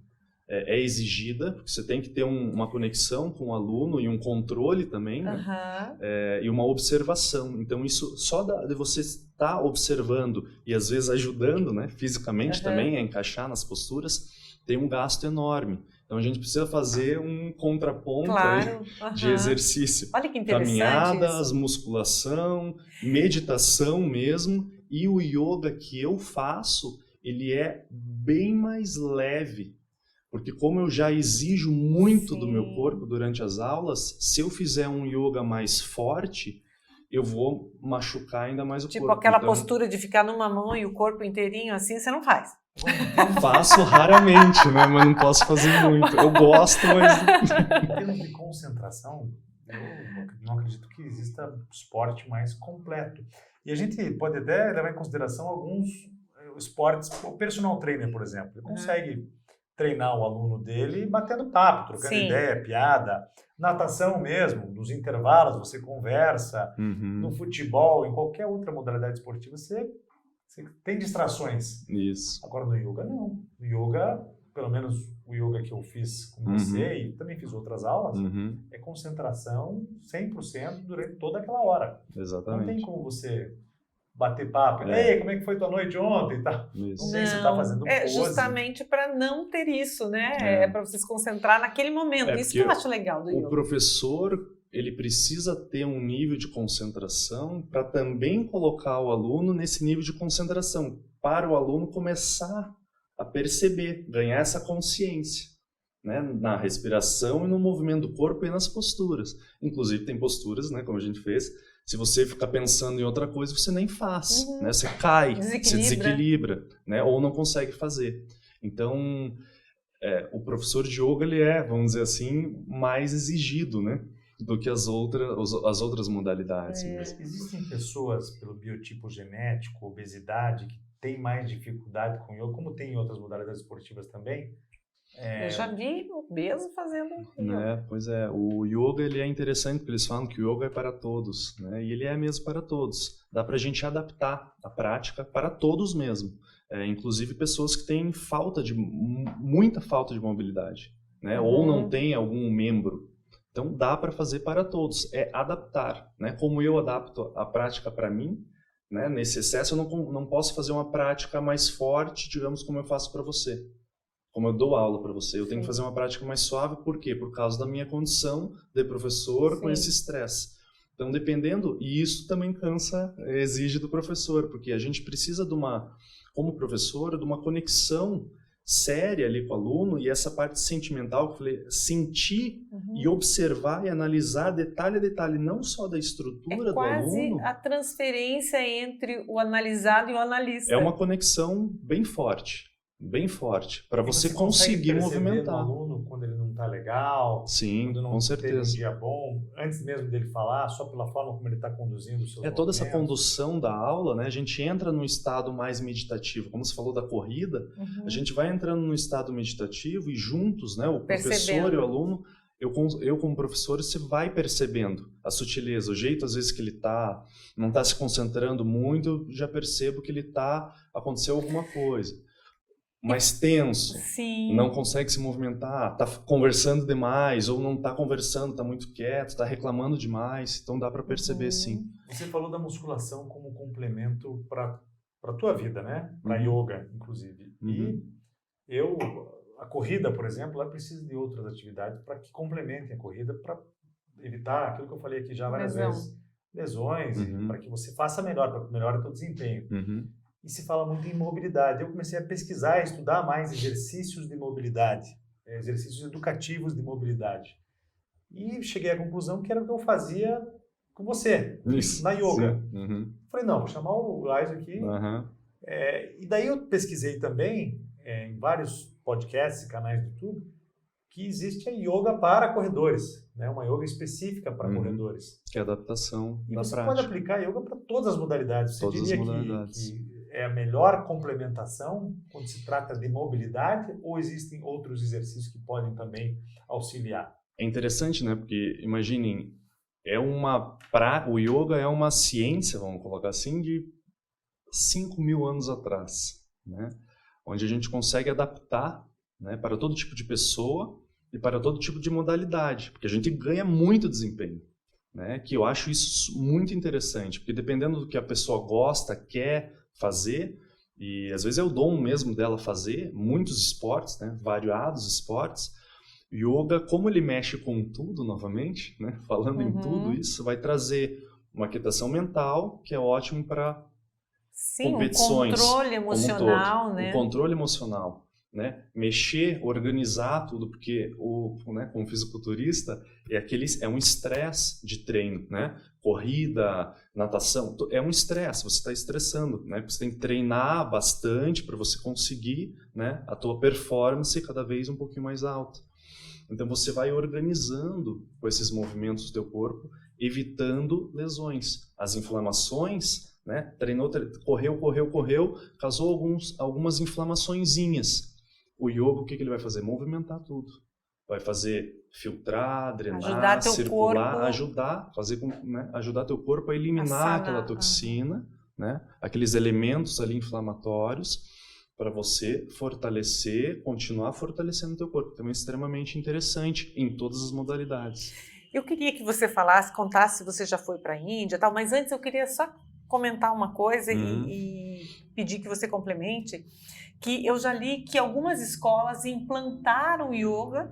Speaker 2: é exigida, porque você tem que ter uma conexão com o aluno e um controle também, né? E uma observação. Então, isso só de você estar observando e às vezes ajudando, né, fisicamente também a encaixar nas posturas, tem um gasto enorme. Então, a gente precisa fazer um contraponto aí de exercício.
Speaker 3: Olha que interessante.
Speaker 2: Caminhadas,
Speaker 3: isso.
Speaker 2: Musculação, meditação mesmo. E o yoga que eu faço, ele é bem mais leve. Porque como eu já exijo muito do meu corpo durante as aulas, se eu fizer um yoga mais forte, eu vou machucar ainda mais o corpo.
Speaker 3: Tipo aquela postura de ficar numa mão e o corpo inteirinho assim, você não faz.
Speaker 2: Faço raramente, né? Mas não posso fazer muito. Eu gosto, mas...
Speaker 1: Em termos de concentração, eu não acredito que exista esporte mais completo. E a gente pode até levar em consideração alguns esportes, o personal trainer, por exemplo, ele consegue treinar o aluno dele batendo papo, trocando ideia, piada. Natação mesmo, nos intervalos você conversa. No futebol, em qualquer outra modalidade esportiva, você tem distrações.
Speaker 2: Isso.
Speaker 1: Agora no yoga, não. No yoga, pelo menos o yoga que eu fiz com você e também fiz outras aulas, é concentração 100% durante toda aquela hora.
Speaker 2: Exatamente.
Speaker 1: Não tem como você bater papo. Ei, como é que foi tua noite ontem? Tá? Não sei se você tá fazendo pose.
Speaker 3: Justamente para não ter isso, né? É para você se concentrar naquele momento. Isso que eu acho legal do yoga.
Speaker 2: O professor, ele precisa ter um nível de concentração para também colocar o aluno nesse nível de concentração, para o aluno começar a perceber, ganhar essa consciência, né? Na respiração e no movimento do corpo e nas posturas. Inclusive tem posturas, né, como a gente fez, se você ficar pensando em outra coisa, você nem faz, né? Você cai, você desequilibra, né? Ou não consegue fazer. Então, o professor de yoga, ele vamos dizer assim, mais exigido, né? Do que as outras modalidades.
Speaker 1: Existem pessoas pelo biotipo genético, obesidade, que têm mais dificuldade com yoga, como tem em outras modalidades esportivas também?
Speaker 3: Eu já vi obeso fazendo yoga.
Speaker 2: Pois é, o yoga ele é interessante porque eles falam que o yoga é para todos, né? E ele é mesmo para todos. Dá para a gente adaptar a prática para todos mesmo, inclusive pessoas que têm muita falta de mobilidade, né? Ou não têm algum membro. Então dá para fazer para todos, é adaptar, né? Como eu adapto a prática para mim, né? Nesse excesso eu não posso fazer uma prática mais forte, digamos, como eu faço para você. Como eu dou aula para você, eu tenho que fazer uma prática mais suave, por quê? Por causa da minha condição de professor com esse estresse. Então, dependendo, e isso também exige do professor, porque a gente precisa como professor, de uma conexão séria ali com o aluno, e essa parte sentimental que eu falei, sentir e observar e analisar detalhe a detalhe, não só da estrutura do aluno.
Speaker 3: É quase a transferência entre o analisado e o analista.
Speaker 2: É uma conexão bem forte, para você conseguir movimentar.
Speaker 1: O aluno quando ele não está legal,
Speaker 2: sim,
Speaker 1: quando não
Speaker 2: com certeza.
Speaker 1: teve um dia bom, antes mesmo dele falar, só pela forma como ele está conduzindo o seu
Speaker 2: toda essa condução da aula, né? A gente entra num estado mais meditativo, como você falou da corrida, a gente vai entrando num estado meditativo e juntos, né? O professor e o aluno, eu como professor, você vai percebendo a sutileza, o jeito às vezes que ele não está se concentrando muito, eu já percebo que aconteceu alguma coisa. Mais tenso, não consegue se movimentar, está conversando demais, ou não está conversando, está muito quieto, está reclamando demais, então dá para perceber sim.
Speaker 1: Você falou da musculação como complemento para a tua vida, né? Para yoga, inclusive. E a corrida, por exemplo, ela precisa de outras atividades para que complementem a corrida, para evitar aquilo que eu falei aqui já várias vezes, lesões, para que você faça melhor, para que melhore o teu desempenho. E se fala muito em mobilidade. Eu comecei a pesquisar e estudar mais exercícios de mobilidade, exercícios educativos de mobilidade. E cheguei à conclusão que era o que eu fazia com você, na yoga. Falei, não, vou chamar o Lais aqui. E daí eu pesquisei também, em vários podcasts e canais do YouTube, que existe a yoga para corredores, né? Uma yoga específica para corredores.
Speaker 2: Que é a adaptação da prática.
Speaker 1: E você pode aplicar a yoga para todas as modalidades. Você diria que é a melhor complementação quando se trata de mobilidade, ou existem outros exercícios que podem também auxiliar?
Speaker 2: É interessante, né? Porque, imaginem, o yoga é uma ciência, vamos colocar assim, de 5.000 anos atrás, né? Onde a gente consegue adaptar, né, para todo tipo de pessoa e para todo tipo de modalidade, porque a gente ganha muito desempenho, né, que eu acho isso muito interessante, porque dependendo do que a pessoa gosta, quer fazer, e às vezes é o dom mesmo dela fazer, muitos esportes, né, variados esportes, yoga, como ele mexe com tudo novamente, né, falando em tudo isso, vai trazer uma aquietação mental, que é ótimo para competições.
Speaker 3: Um controle emocional, né?
Speaker 2: Um controle emocional, né? Mexer, organizar tudo, porque né, como fisiculturista é um estresse de treino, né? Corrida, natação, é um estresse, você está estressando, né? Você tem que treinar bastante para você conseguir, né, a tua performance cada vez um pouquinho mais alta. Então você vai organizando com esses movimentos do teu corpo, evitando lesões. As inflamações, né? Treinou, correu, causou algumas inflamaçõezinhas. O yoga, o que ele vai fazer? Movimentar tudo. Vai fazer filtrar, drenar, circular, ajudar teu corpo a eliminar aquela toxina, né? Aqueles elementos ali inflamatórios, para você fortalecer, continuar fortalecendo o teu corpo. Também é extremamente interessante em todas as modalidades.
Speaker 3: Eu queria que você contasse se você já foi para a Índia e tal, mas antes eu queria só comentar uma coisa e pedir que você complemente, que eu já li que algumas escolas implantaram yoga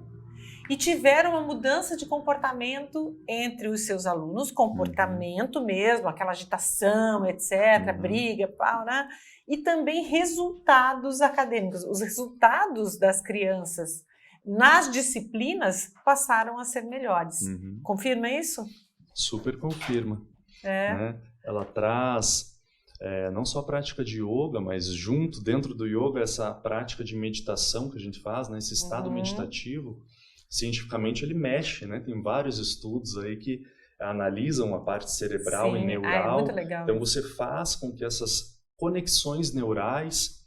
Speaker 3: e tiveram uma mudança de comportamento entre os seus alunos, comportamento mesmo, aquela agitação, etc., briga, pau, né? E também resultados acadêmicos. Os resultados das crianças nas disciplinas passaram a ser melhores. Confirma isso?
Speaker 2: Super confirma. Né? Ela traz não só a prática de yoga, mas dentro do yoga, essa prática de meditação que a gente faz, né? Esse estado meditativo, cientificamente ele mexe, né? Tem vários estudos aí que analisam a parte cerebral e neural.
Speaker 3: É muito legal.
Speaker 2: Então você faz com que essas conexões neurais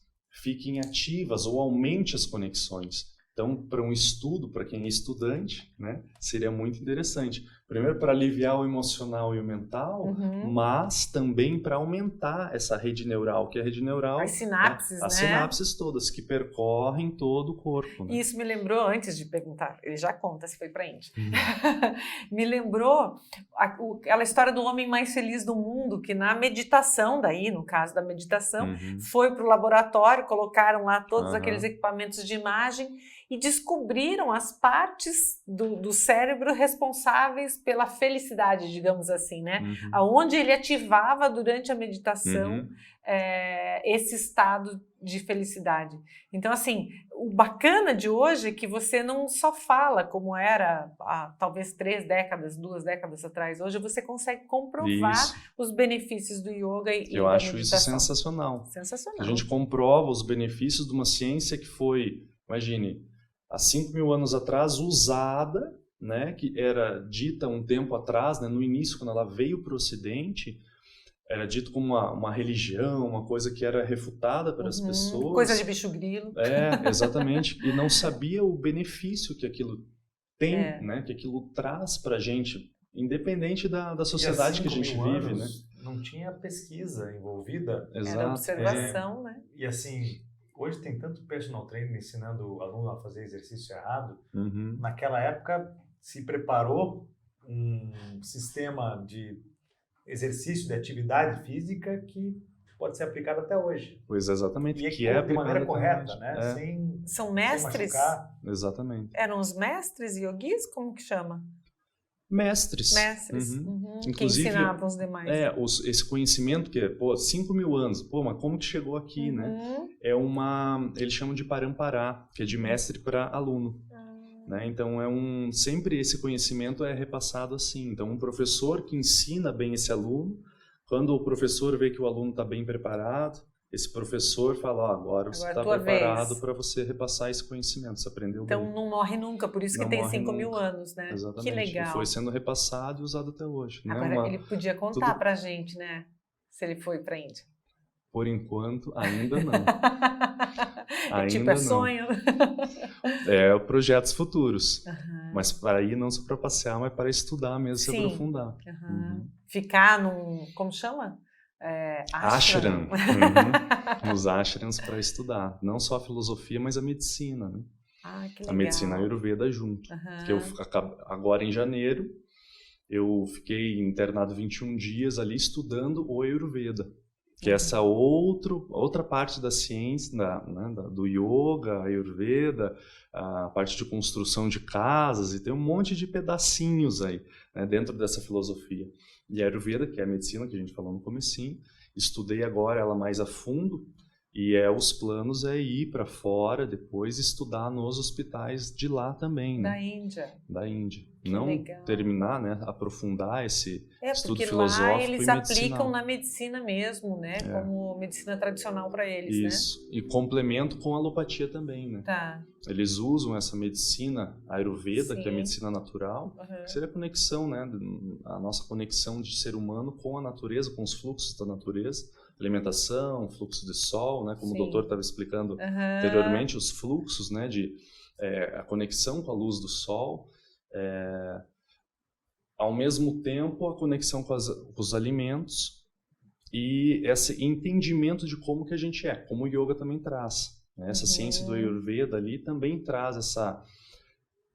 Speaker 2: fiquem ativas ou aumente as conexões. Então, para um estudo, para quem é estudante, né, seria muito interessante. Primeiro, para aliviar o emocional e o mental, mas também para aumentar essa rede neural, que é a rede neural...
Speaker 3: As sinapses, né?
Speaker 2: As sinapses todas, que percorrem todo o corpo. Né?
Speaker 3: Isso me lembrou, antes de perguntar, ele já conta se foi para a Índia, me lembrou aquela história do homem mais feliz do mundo, que na meditação, daí, no caso da meditação, foi para o laboratório, colocaram lá todos aqueles equipamentos de imagem e descobriram as partes do cérebro responsáveis pela felicidade, digamos assim, né? Aonde ele ativava durante a meditação esse estado de felicidade. Então, assim, o bacana de hoje é que você não só fala como era há talvez 2 décadas atrás. Hoje você consegue comprovar os benefícios do yoga e
Speaker 2: Eu
Speaker 3: da
Speaker 2: acho
Speaker 3: meditação.
Speaker 2: isso sensacional.
Speaker 3: Sensacional.
Speaker 2: A gente comprova os benefícios de uma ciência que foi, imagine, há 5.000 anos atrás, usada, né, que era dita um tempo atrás, né, no início, quando ela veio para o Ocidente, era dito como uma religião, uma coisa que era refutada pelas pessoas.
Speaker 3: Coisa de bicho grilo.
Speaker 2: Exatamente. E não sabia o benefício que aquilo tem, né, que aquilo traz para a gente, independente da sociedade que a gente vive. Né?
Speaker 1: Não tinha pesquisa envolvida.
Speaker 2: Exato.
Speaker 3: Era observação, né?
Speaker 1: E assim... Hoje tem tanto personal trainer ensinando o aluno a fazer exercício errado. Naquela época se preparou um sistema de exercício, de atividade física que pode ser aplicado até hoje.
Speaker 2: Pois exatamente.
Speaker 1: E que é de maneira correta, né?
Speaker 3: São mestres?
Speaker 1: Sem machucar.
Speaker 2: Exatamente.
Speaker 3: Eram os mestres yogis? Como que chama?
Speaker 2: Mestres.
Speaker 3: Que ensinavam os demais.
Speaker 2: Esse conhecimento que é, 5.000 anos, mas como que chegou aqui, né? Eles chamam de parampará, que é de mestre para aluno. Né? Então, sempre esse conhecimento é repassado assim. Então, um professor que ensina bem esse aluno, quando o professor vê que o aluno está bem preparado, esse professor fala, agora você está preparado para você repassar esse conhecimento, você aprendeu bem.
Speaker 3: Então não morre nunca, por isso que tem 5.000 anos, né?
Speaker 2: Exatamente.
Speaker 3: Que legal.
Speaker 2: E foi sendo repassado e usado até hoje.
Speaker 3: Agora, ele podia contar pra gente, né? Se ele foi pra Índia.
Speaker 2: Por enquanto, ainda não.
Speaker 3: Tipo, sonho?
Speaker 2: Projetos futuros. Mas para ir não só para passear, mas para estudar mesmo, se aprofundar.
Speaker 3: Ficar num... Como chama?
Speaker 2: Ashram. Nos ashrams para estudar. Não só a filosofia, mas a medicina. Né?
Speaker 3: Que
Speaker 2: a
Speaker 3: legal.
Speaker 2: medicina Ayurveda junto. Que agora em janeiro, eu fiquei internado 21 dias ali estudando o Ayurveda, que é essa outra parte da ciência, do yoga, Ayurveda, a parte de construção de casas, e tem um monte de pedacinhos aí, né, dentro dessa filosofia. E a Ayurveda, que é a medicina que a gente falou no comecinho, estudei agora ela mais a fundo, e os planos é ir para fora depois estudar nos hospitais de lá também, né? Da Índia.
Speaker 3: Que
Speaker 2: não
Speaker 3: legal.
Speaker 2: Terminar, né? Aprofundar esse estudo
Speaker 3: porque
Speaker 2: filosófico
Speaker 3: lá eles
Speaker 2: e medicinal.
Speaker 3: aplicam na medicina mesmo, né? Como medicina tradicional para eles,
Speaker 2: Isso. E complemento com a alopatia também, né?
Speaker 3: Tá.
Speaker 2: Eles usam essa medicina Ayurveda,
Speaker 3: Sim.
Speaker 2: que é a medicina natural, que seria a conexão, né? A nossa conexão de ser humano com a natureza, com os fluxos da natureza. Alimentação, fluxo de sol, né? Como o doutor estava explicando anteriormente, os fluxos, né? A conexão com a luz do sol, ao mesmo tempo a conexão com os alimentos e esse entendimento de como que a gente é, como o yoga também traz. Né? Essa ciência do Ayurveda ali também traz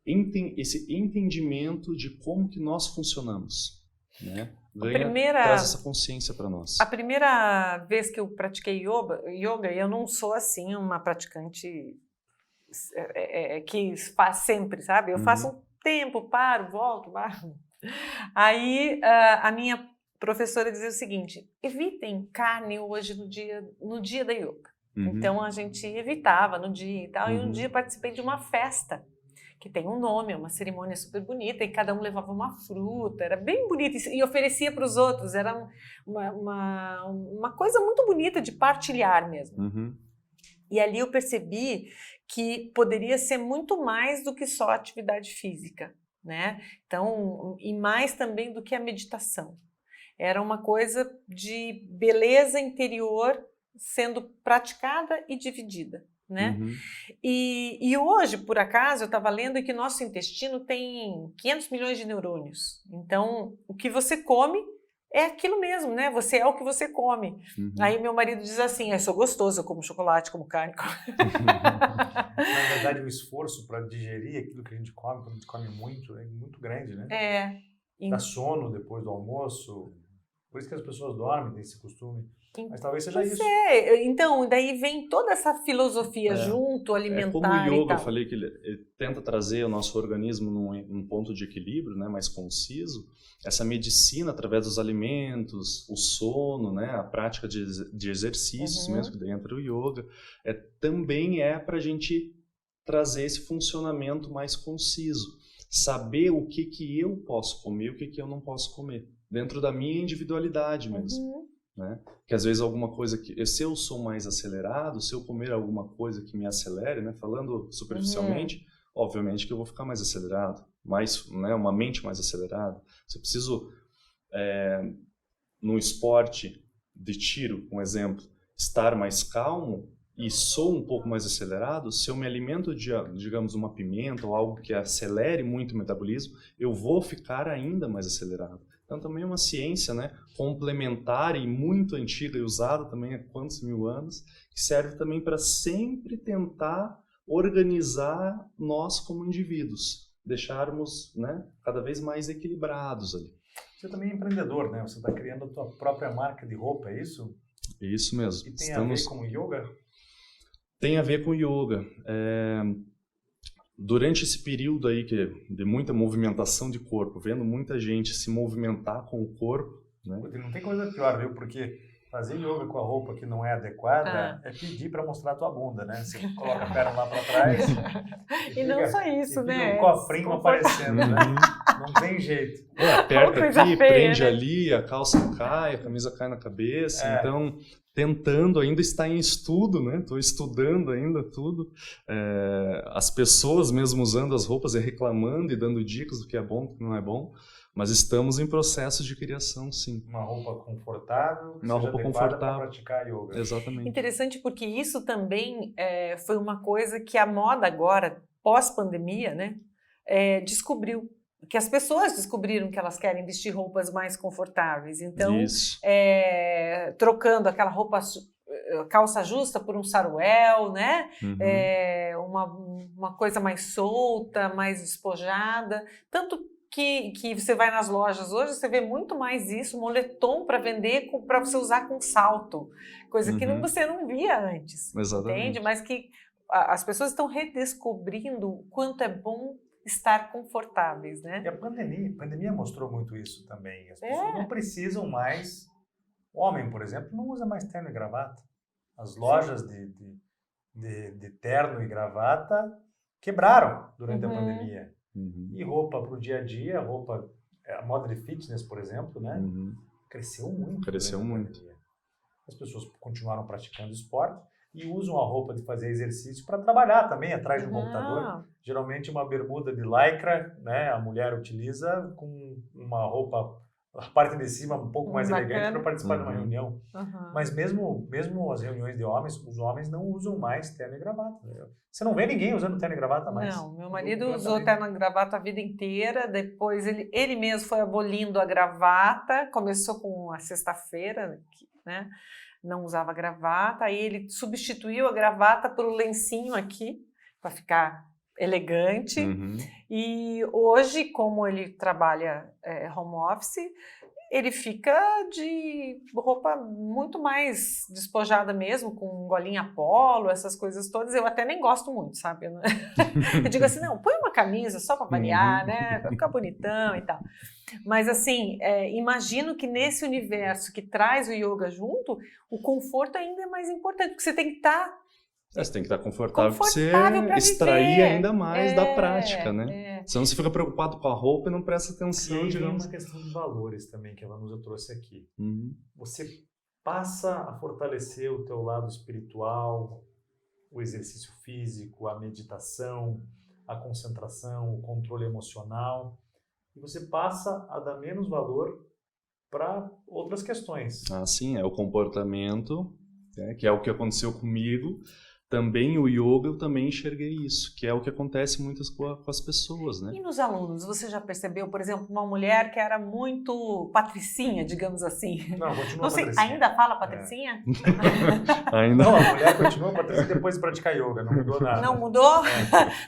Speaker 2: esse entendimento de como que nós funcionamos, né? Traz essa consciência para nós.
Speaker 3: A primeira vez que eu pratiquei yoga, eu não sou assim uma praticante que faz sempre, sabe? Eu faço um tempo, paro, volto, paro. Aí a minha professora dizia o seguinte: evitem carne hoje no dia da yoga. Então a gente evitava no dia e tal. E um dia participei de uma festa que tem um nome, uma cerimônia super bonita, e cada um levava uma fruta, era bem bonito, e oferecia para os outros, era uma coisa muito bonita de partilhar mesmo. E ali eu percebi que poderia ser muito mais do que só atividade física, né? Então, e mais também do que a meditação. Era uma coisa de beleza interior sendo praticada e dividida. Né? E hoje, por acaso, eu estava lendo que nosso intestino tem 500 milhões de neurônios. Então, o que você come é aquilo mesmo, né? Você é o que você come. Aí meu marido diz assim: eu sou gostoso, eu como chocolate, como carne.
Speaker 1: Na verdade, o esforço para digerir aquilo que a gente come, quando a gente come muito, é muito grande, né? Dá sono depois do almoço. Por isso que as pessoas dormem, tem esse costume. Mas talvez seja isso.
Speaker 3: Então, daí vem toda essa filosofia junto, alimentar
Speaker 2: como o yoga,
Speaker 3: e tal.
Speaker 2: eu falei que ele tenta trazer o nosso organismo num ponto de equilíbrio, né, mais conciso. Essa medicina, através dos alimentos, o sono, né, a prática de exercícios mesmo, que daí entra o yoga, também para a gente trazer esse funcionamento mais conciso. Saber o que eu posso comer e o que eu não posso comer. Dentro da minha individualidade mesmo. Né? Que às vezes alguma coisa se eu sou mais acelerado, se eu comer alguma coisa que me acelere, né? Falando superficialmente, obviamente que eu vou ficar mais acelerado, né? Uma mente mais acelerada. Se eu preciso, no esporte de tiro, um exemplo, estar mais calmo e sou um pouco mais acelerado, se eu me alimento de, digamos, uma pimenta ou algo que acelere muito o metabolismo, eu vou ficar ainda mais acelerado. Então também é uma ciência, né, complementar e muito antiga e usada também há quantos mil anos, que serve também para sempre tentar organizar nós como indivíduos, deixarmos, né, cada vez mais equilibrados ali.
Speaker 1: Você também é empreendedor, né? Você está criando a tua própria marca de roupa, é isso?
Speaker 2: Isso mesmo.
Speaker 1: E tem a ver com yoga?
Speaker 2: Tem a ver com yoga. Durante esse período aí de muita movimentação de corpo, vendo muita gente se movimentar com o corpo, né?
Speaker 1: Não tem coisa pior, viu? Porque fazer yoga com a roupa que não é adequada é pedir para mostrar a tua bunda, né? Você coloca a perna lá para trás
Speaker 3: e não só isso, né?
Speaker 1: Um cofrinho aparecendo, né? Não tem jeito.
Speaker 2: Aperta aqui, prende ali, a calça cai, a camisa cai na cabeça, então... Tentando, ainda está em estudo, né? Estou estudando ainda tudo. As pessoas mesmo usando as roupas e reclamando e dando dicas do que é bom e do que não é bom. Mas estamos em processo de criação, sim.
Speaker 1: Uma roupa confortável,
Speaker 2: uma roupa confortável para
Speaker 1: praticar yoga.
Speaker 2: Exatamente.
Speaker 3: Interessante porque isso também foi uma coisa que a moda agora, pós-pandemia, né? Descobriu. Que as pessoas descobriram que elas querem vestir roupas mais confortáveis. Então, trocando aquela roupa calça justa por um saruel, né?
Speaker 2: Uhum.
Speaker 3: Uma coisa mais solta, mais despojada. Tanto que você vai nas lojas hoje, você vê muito mais isso, moletom para vender, para você usar com salto. Coisa que você não via antes,
Speaker 2: Exatamente.
Speaker 3: entende? Mas que as pessoas estão redescobrindo o quanto é bom estar confortáveis, né?
Speaker 1: E a pandemia mostrou muito isso também. As pessoas não precisam mais... O homem, por exemplo, não usa mais terno e gravata. As lojas de terno e gravata quebraram durante a pandemia. E roupa para o dia a dia, a moda de fitness, por exemplo, né? Cresceu muito.
Speaker 2: Cresceu muito.
Speaker 1: As pessoas continuaram praticando esporte e usam a roupa de fazer exercício para trabalhar também atrás de um computador. Geralmente uma bermuda de lycra, né? A mulher utiliza com uma roupa, a parte de cima um pouco mais elegante para participar de uma reunião. Mas mesmo as reuniões de homens, os homens não usam mais terno e gravata. Você não vê ninguém usando terno e gravata mais.
Speaker 3: Não, meu marido usou terno e gravata a vida inteira, depois ele mesmo foi abolindo a gravata, começou com a sexta-feira, né? Não usava gravata, aí ele substituiu a gravata por um lencinho aqui, para ficar elegante. E hoje, como ele trabalha home office, ele fica de roupa muito mais despojada mesmo, com golinha polo, essas coisas todas. Eu até nem gosto muito, sabe? Eu digo assim, não, põe uma camisa só para variar, né? Para ficar bonitão e tal. Mas assim, imagino que nesse universo que traz o yoga junto, o conforto ainda é mais importante, porque você tem que estar...
Speaker 2: Você tem que estar confortável para você extrair ainda mais da prática, né? Senão você fica preocupado com a roupa e não presta atenção,
Speaker 1: e digamos. Tem uma questão de valores também que a Vanusa trouxe aqui. Você passa a fortalecer o teu lado espiritual, o exercício físico, a meditação, a concentração, o controle emocional, e você passa a dar menos valor para outras questões.
Speaker 2: Sim, é o comportamento, que é o que aconteceu comigo. Também o yoga, eu também enxerguei isso, que é o que acontece muitas com as pessoas, né?
Speaker 3: E nos alunos, você já percebeu, por exemplo, uma mulher que era muito patricinha, digamos assim?
Speaker 1: Não, continua
Speaker 3: não sei,
Speaker 1: patricinha.
Speaker 3: Ainda fala patricinha?
Speaker 2: Ainda.
Speaker 1: Não, a mulher continua patricinha depois de praticar yoga, não mudou nada.
Speaker 3: Não mudou?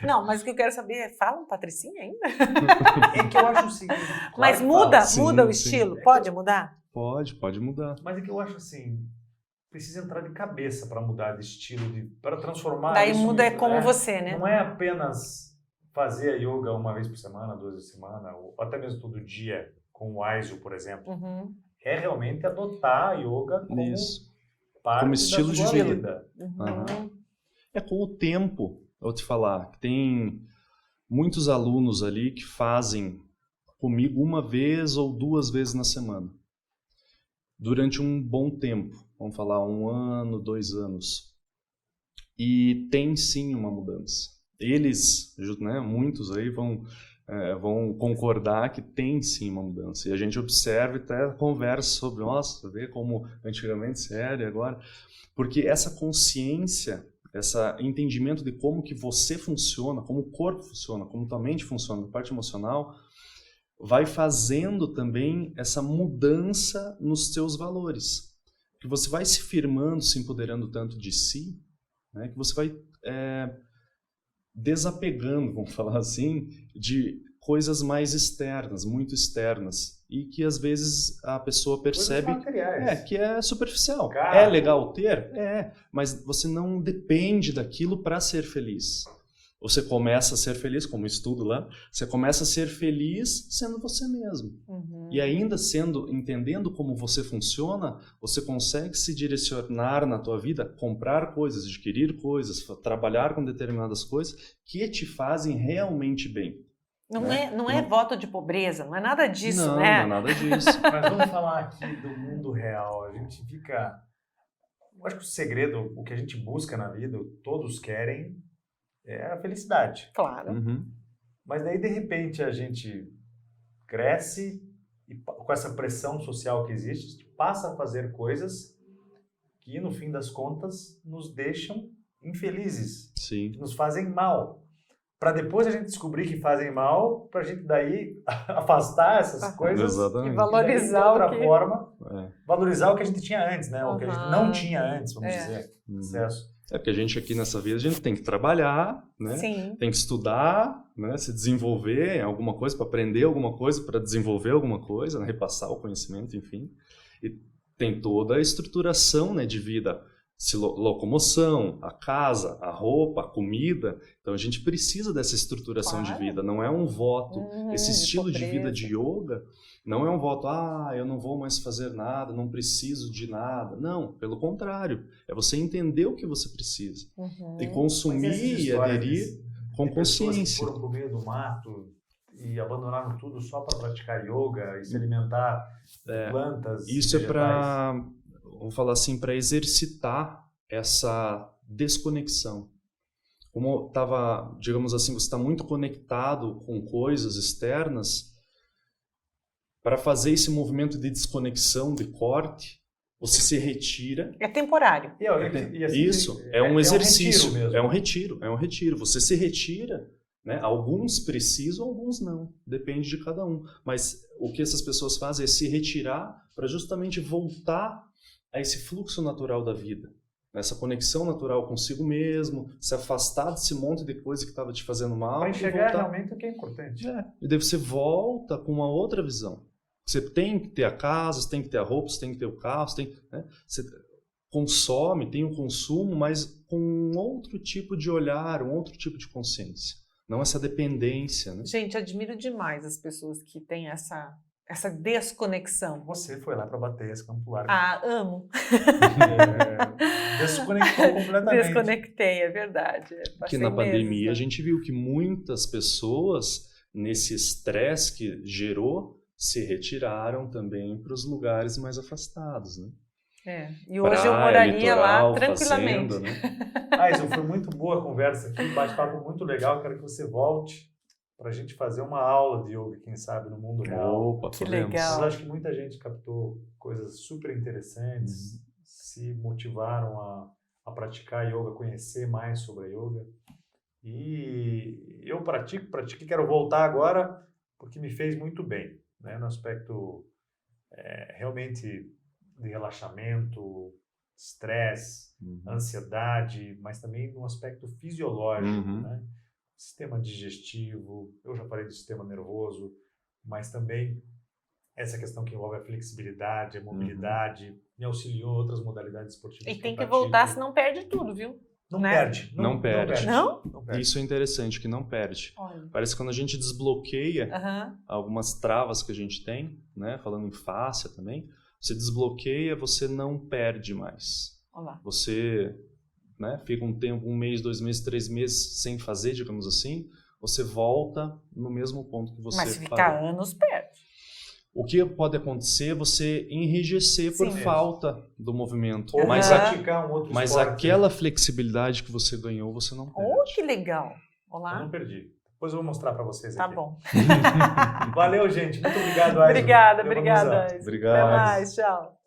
Speaker 3: Não, mas o que eu quero saber é, falam patricinha ainda?
Speaker 1: É que eu acho o seguinte... Claro,
Speaker 3: mas muda o estilo? Pode mudar?
Speaker 2: Pode mudar.
Speaker 1: Mas é que eu acho assim... Precisa entrar de cabeça para mudar de estilo, para transformar
Speaker 3: Daí
Speaker 1: isso...
Speaker 3: muda como você, né?
Speaker 1: Não é apenas fazer a yoga uma vez por semana, 2 vezes por semana, ou até mesmo todo dia, com o Aizu, por exemplo. É realmente adotar a yoga como parte
Speaker 2: como estilo
Speaker 1: da sua
Speaker 2: de
Speaker 1: vida.
Speaker 2: É com o tempo, eu vou te falar, que tem muitos alunos ali que fazem comigo 1 vez ou 2 vezes na semana. Durante um bom tempo, vamos falar 1 ano, 2 anos. E tem sim uma mudança. Eles, né, muitos aí vão concordar que tem sim uma mudança. E a gente observa e até conversa sobre, nossa, vê como antigamente sério agora. Porque essa consciência, esse entendimento de como que você funciona, como o corpo funciona, como tua mente funciona, a parte emocional, vai fazendo também essa mudança nos seus valores. Que você vai se firmando, se empoderando tanto de si, né, que você vai desapegando, vamos falar assim, de coisas mais externas, muito externas, e que às vezes a pessoa percebe que é superficial. É legal ter? Mas você não depende daquilo para ser feliz. Você começa a ser feliz, como estudo lá, você começa a ser feliz sendo você mesmo. E ainda entendendo como você funciona, você consegue se direcionar na tua vida, comprar coisas, adquirir coisas, trabalhar com determinadas coisas que te fazem realmente bem.
Speaker 3: Não é voto de pobreza, não é nada disso,
Speaker 2: né?
Speaker 3: Não
Speaker 2: é nada disso.
Speaker 1: Mas vamos falar aqui do mundo real. A gente fica... Eu acho que o segredo, o que a gente busca na vida, todos querem... é a felicidade.
Speaker 3: Claro.
Speaker 1: Mas daí, de repente, a gente cresce e com essa pressão social que existe, passa a fazer coisas que, no fim das contas, nos deixam infelizes.
Speaker 2: Sim.
Speaker 1: Nos fazem mal. para depois a gente descobrir que fazem mal, para a gente daí afastar essas coisas.
Speaker 2: Exatamente.
Speaker 3: E valorizar
Speaker 1: de outra
Speaker 3: o que...
Speaker 1: forma,
Speaker 2: É.
Speaker 1: valorizar o que a gente tinha antes, né? O que a gente não tinha antes, vamos dizer. Acesso.
Speaker 2: Porque a gente aqui nessa vida, a gente tem que trabalhar, né?
Speaker 3: Sim.
Speaker 2: Tem que estudar, né? Se desenvolver em alguma coisa, para aprender alguma coisa, para desenvolver alguma coisa, né? Repassar o conhecimento, enfim. E tem toda a estruturação, né, de vida, locomoção, a casa, a roupa, a comida. Então a gente precisa dessa estruturação de vida, não é um voto. Esse estilo de vida de yoga não é um voto, eu não vou mais fazer nada, não preciso de nada. Não, pelo contrário, é você entender o que você precisa e consumir e aderir com consciência.
Speaker 1: Pessoas que foram pro meio do mato e abandonaram tudo só para praticar yoga e se alimentar de plantas.
Speaker 2: Isso
Speaker 1: vegetais.
Speaker 2: é para, vamos falar assim, para exercitar essa desconexão. Como estava, digamos assim, você está muito conectado com coisas externas, para fazer esse movimento de desconexão, de corte, você se retira.
Speaker 3: É temporário.
Speaker 1: E assim,
Speaker 2: isso, é um exercício,
Speaker 1: é um retiro mesmo.
Speaker 2: é um retiro. Você se retira, né? Alguns precisam, alguns não. Depende de cada um. Mas o que essas pessoas fazem é se retirar para justamente voltar a esse fluxo natural da vida. Essa conexão natural consigo mesmo, se afastar desse monte de coisa que estava te fazendo mal.
Speaker 1: Para enxergar realmente o que é importante.
Speaker 2: E daí você volta com uma outra visão. Você tem que ter a casa, você tem que ter a roupa, você tem que ter o carro, né? Você consome, tem o consumo, mas com um outro tipo de olhar, um outro tipo de consciência. Não essa dependência, né?
Speaker 3: Gente, admiro demais as pessoas que têm essa desconexão.
Speaker 1: Você foi lá para bater esse campo largo.
Speaker 3: Amo.
Speaker 1: Desconectou completamente.
Speaker 3: Desconectei, é verdade.
Speaker 2: Porque na pandemia a gente viu que muitas pessoas, nesse estresse que gerou, se retiraram também para os lugares mais afastados, né?
Speaker 3: E hoje eu moraria
Speaker 2: litoral,
Speaker 3: lá tranquilamente.
Speaker 2: Fazenda, né?
Speaker 1: Isso foi muito boa a conversa aqui, bate-papo muito legal. Quero que você volte para a gente fazer uma aula de yoga, quem sabe, no mundo real.
Speaker 2: Opa,
Speaker 3: que
Speaker 2: podemos.
Speaker 3: legal.
Speaker 1: Mas acho que muita gente captou coisas super interessantes, se motivaram a praticar yoga, conhecer mais sobre a yoga. E eu pratico, quero voltar agora porque me fez muito bem, né? No aspecto realmente de relaxamento, estresse, ansiedade, mas também no aspecto fisiológico, né? Sistema digestivo, eu já falei do sistema nervoso, mas também essa questão que envolve a flexibilidade, a mobilidade, me auxiliou em outras modalidades esportivas.
Speaker 3: E tem que voltar, senão perde tudo, viu?
Speaker 1: Não perde.
Speaker 2: Não perde.
Speaker 3: Não?
Speaker 2: Isso é interessante, que não perde.
Speaker 3: Olha.
Speaker 2: Parece que quando a gente desbloqueia algumas travas que a gente tem, né? Falando em fáscia também, você desbloqueia, você não perde mais.
Speaker 3: Olá.
Speaker 2: Você, né, fica um tempo, 1 mês, 2 meses, 3 meses sem fazer, digamos assim, você volta no mesmo ponto que você
Speaker 3: Mas se ficar
Speaker 2: parou.
Speaker 3: anos, perde.
Speaker 2: O que pode acontecer é você enrijecer por falta do movimento.
Speaker 1: Ou
Speaker 2: Mas,
Speaker 1: praticar um outro
Speaker 2: mas
Speaker 1: esporte.
Speaker 2: aquela flexibilidade que você ganhou, você não perde.
Speaker 3: Oh, que legal. Olá.
Speaker 1: Eu não perdi. Depois eu vou mostrar para vocês
Speaker 3: Tá
Speaker 1: aqui.
Speaker 3: bom.
Speaker 1: Valeu, gente. Muito obrigado, Aislan.
Speaker 3: Obrigada,
Speaker 1: Obrigado.
Speaker 3: Aislan.
Speaker 2: Obrigado.
Speaker 3: Até mais, tchau.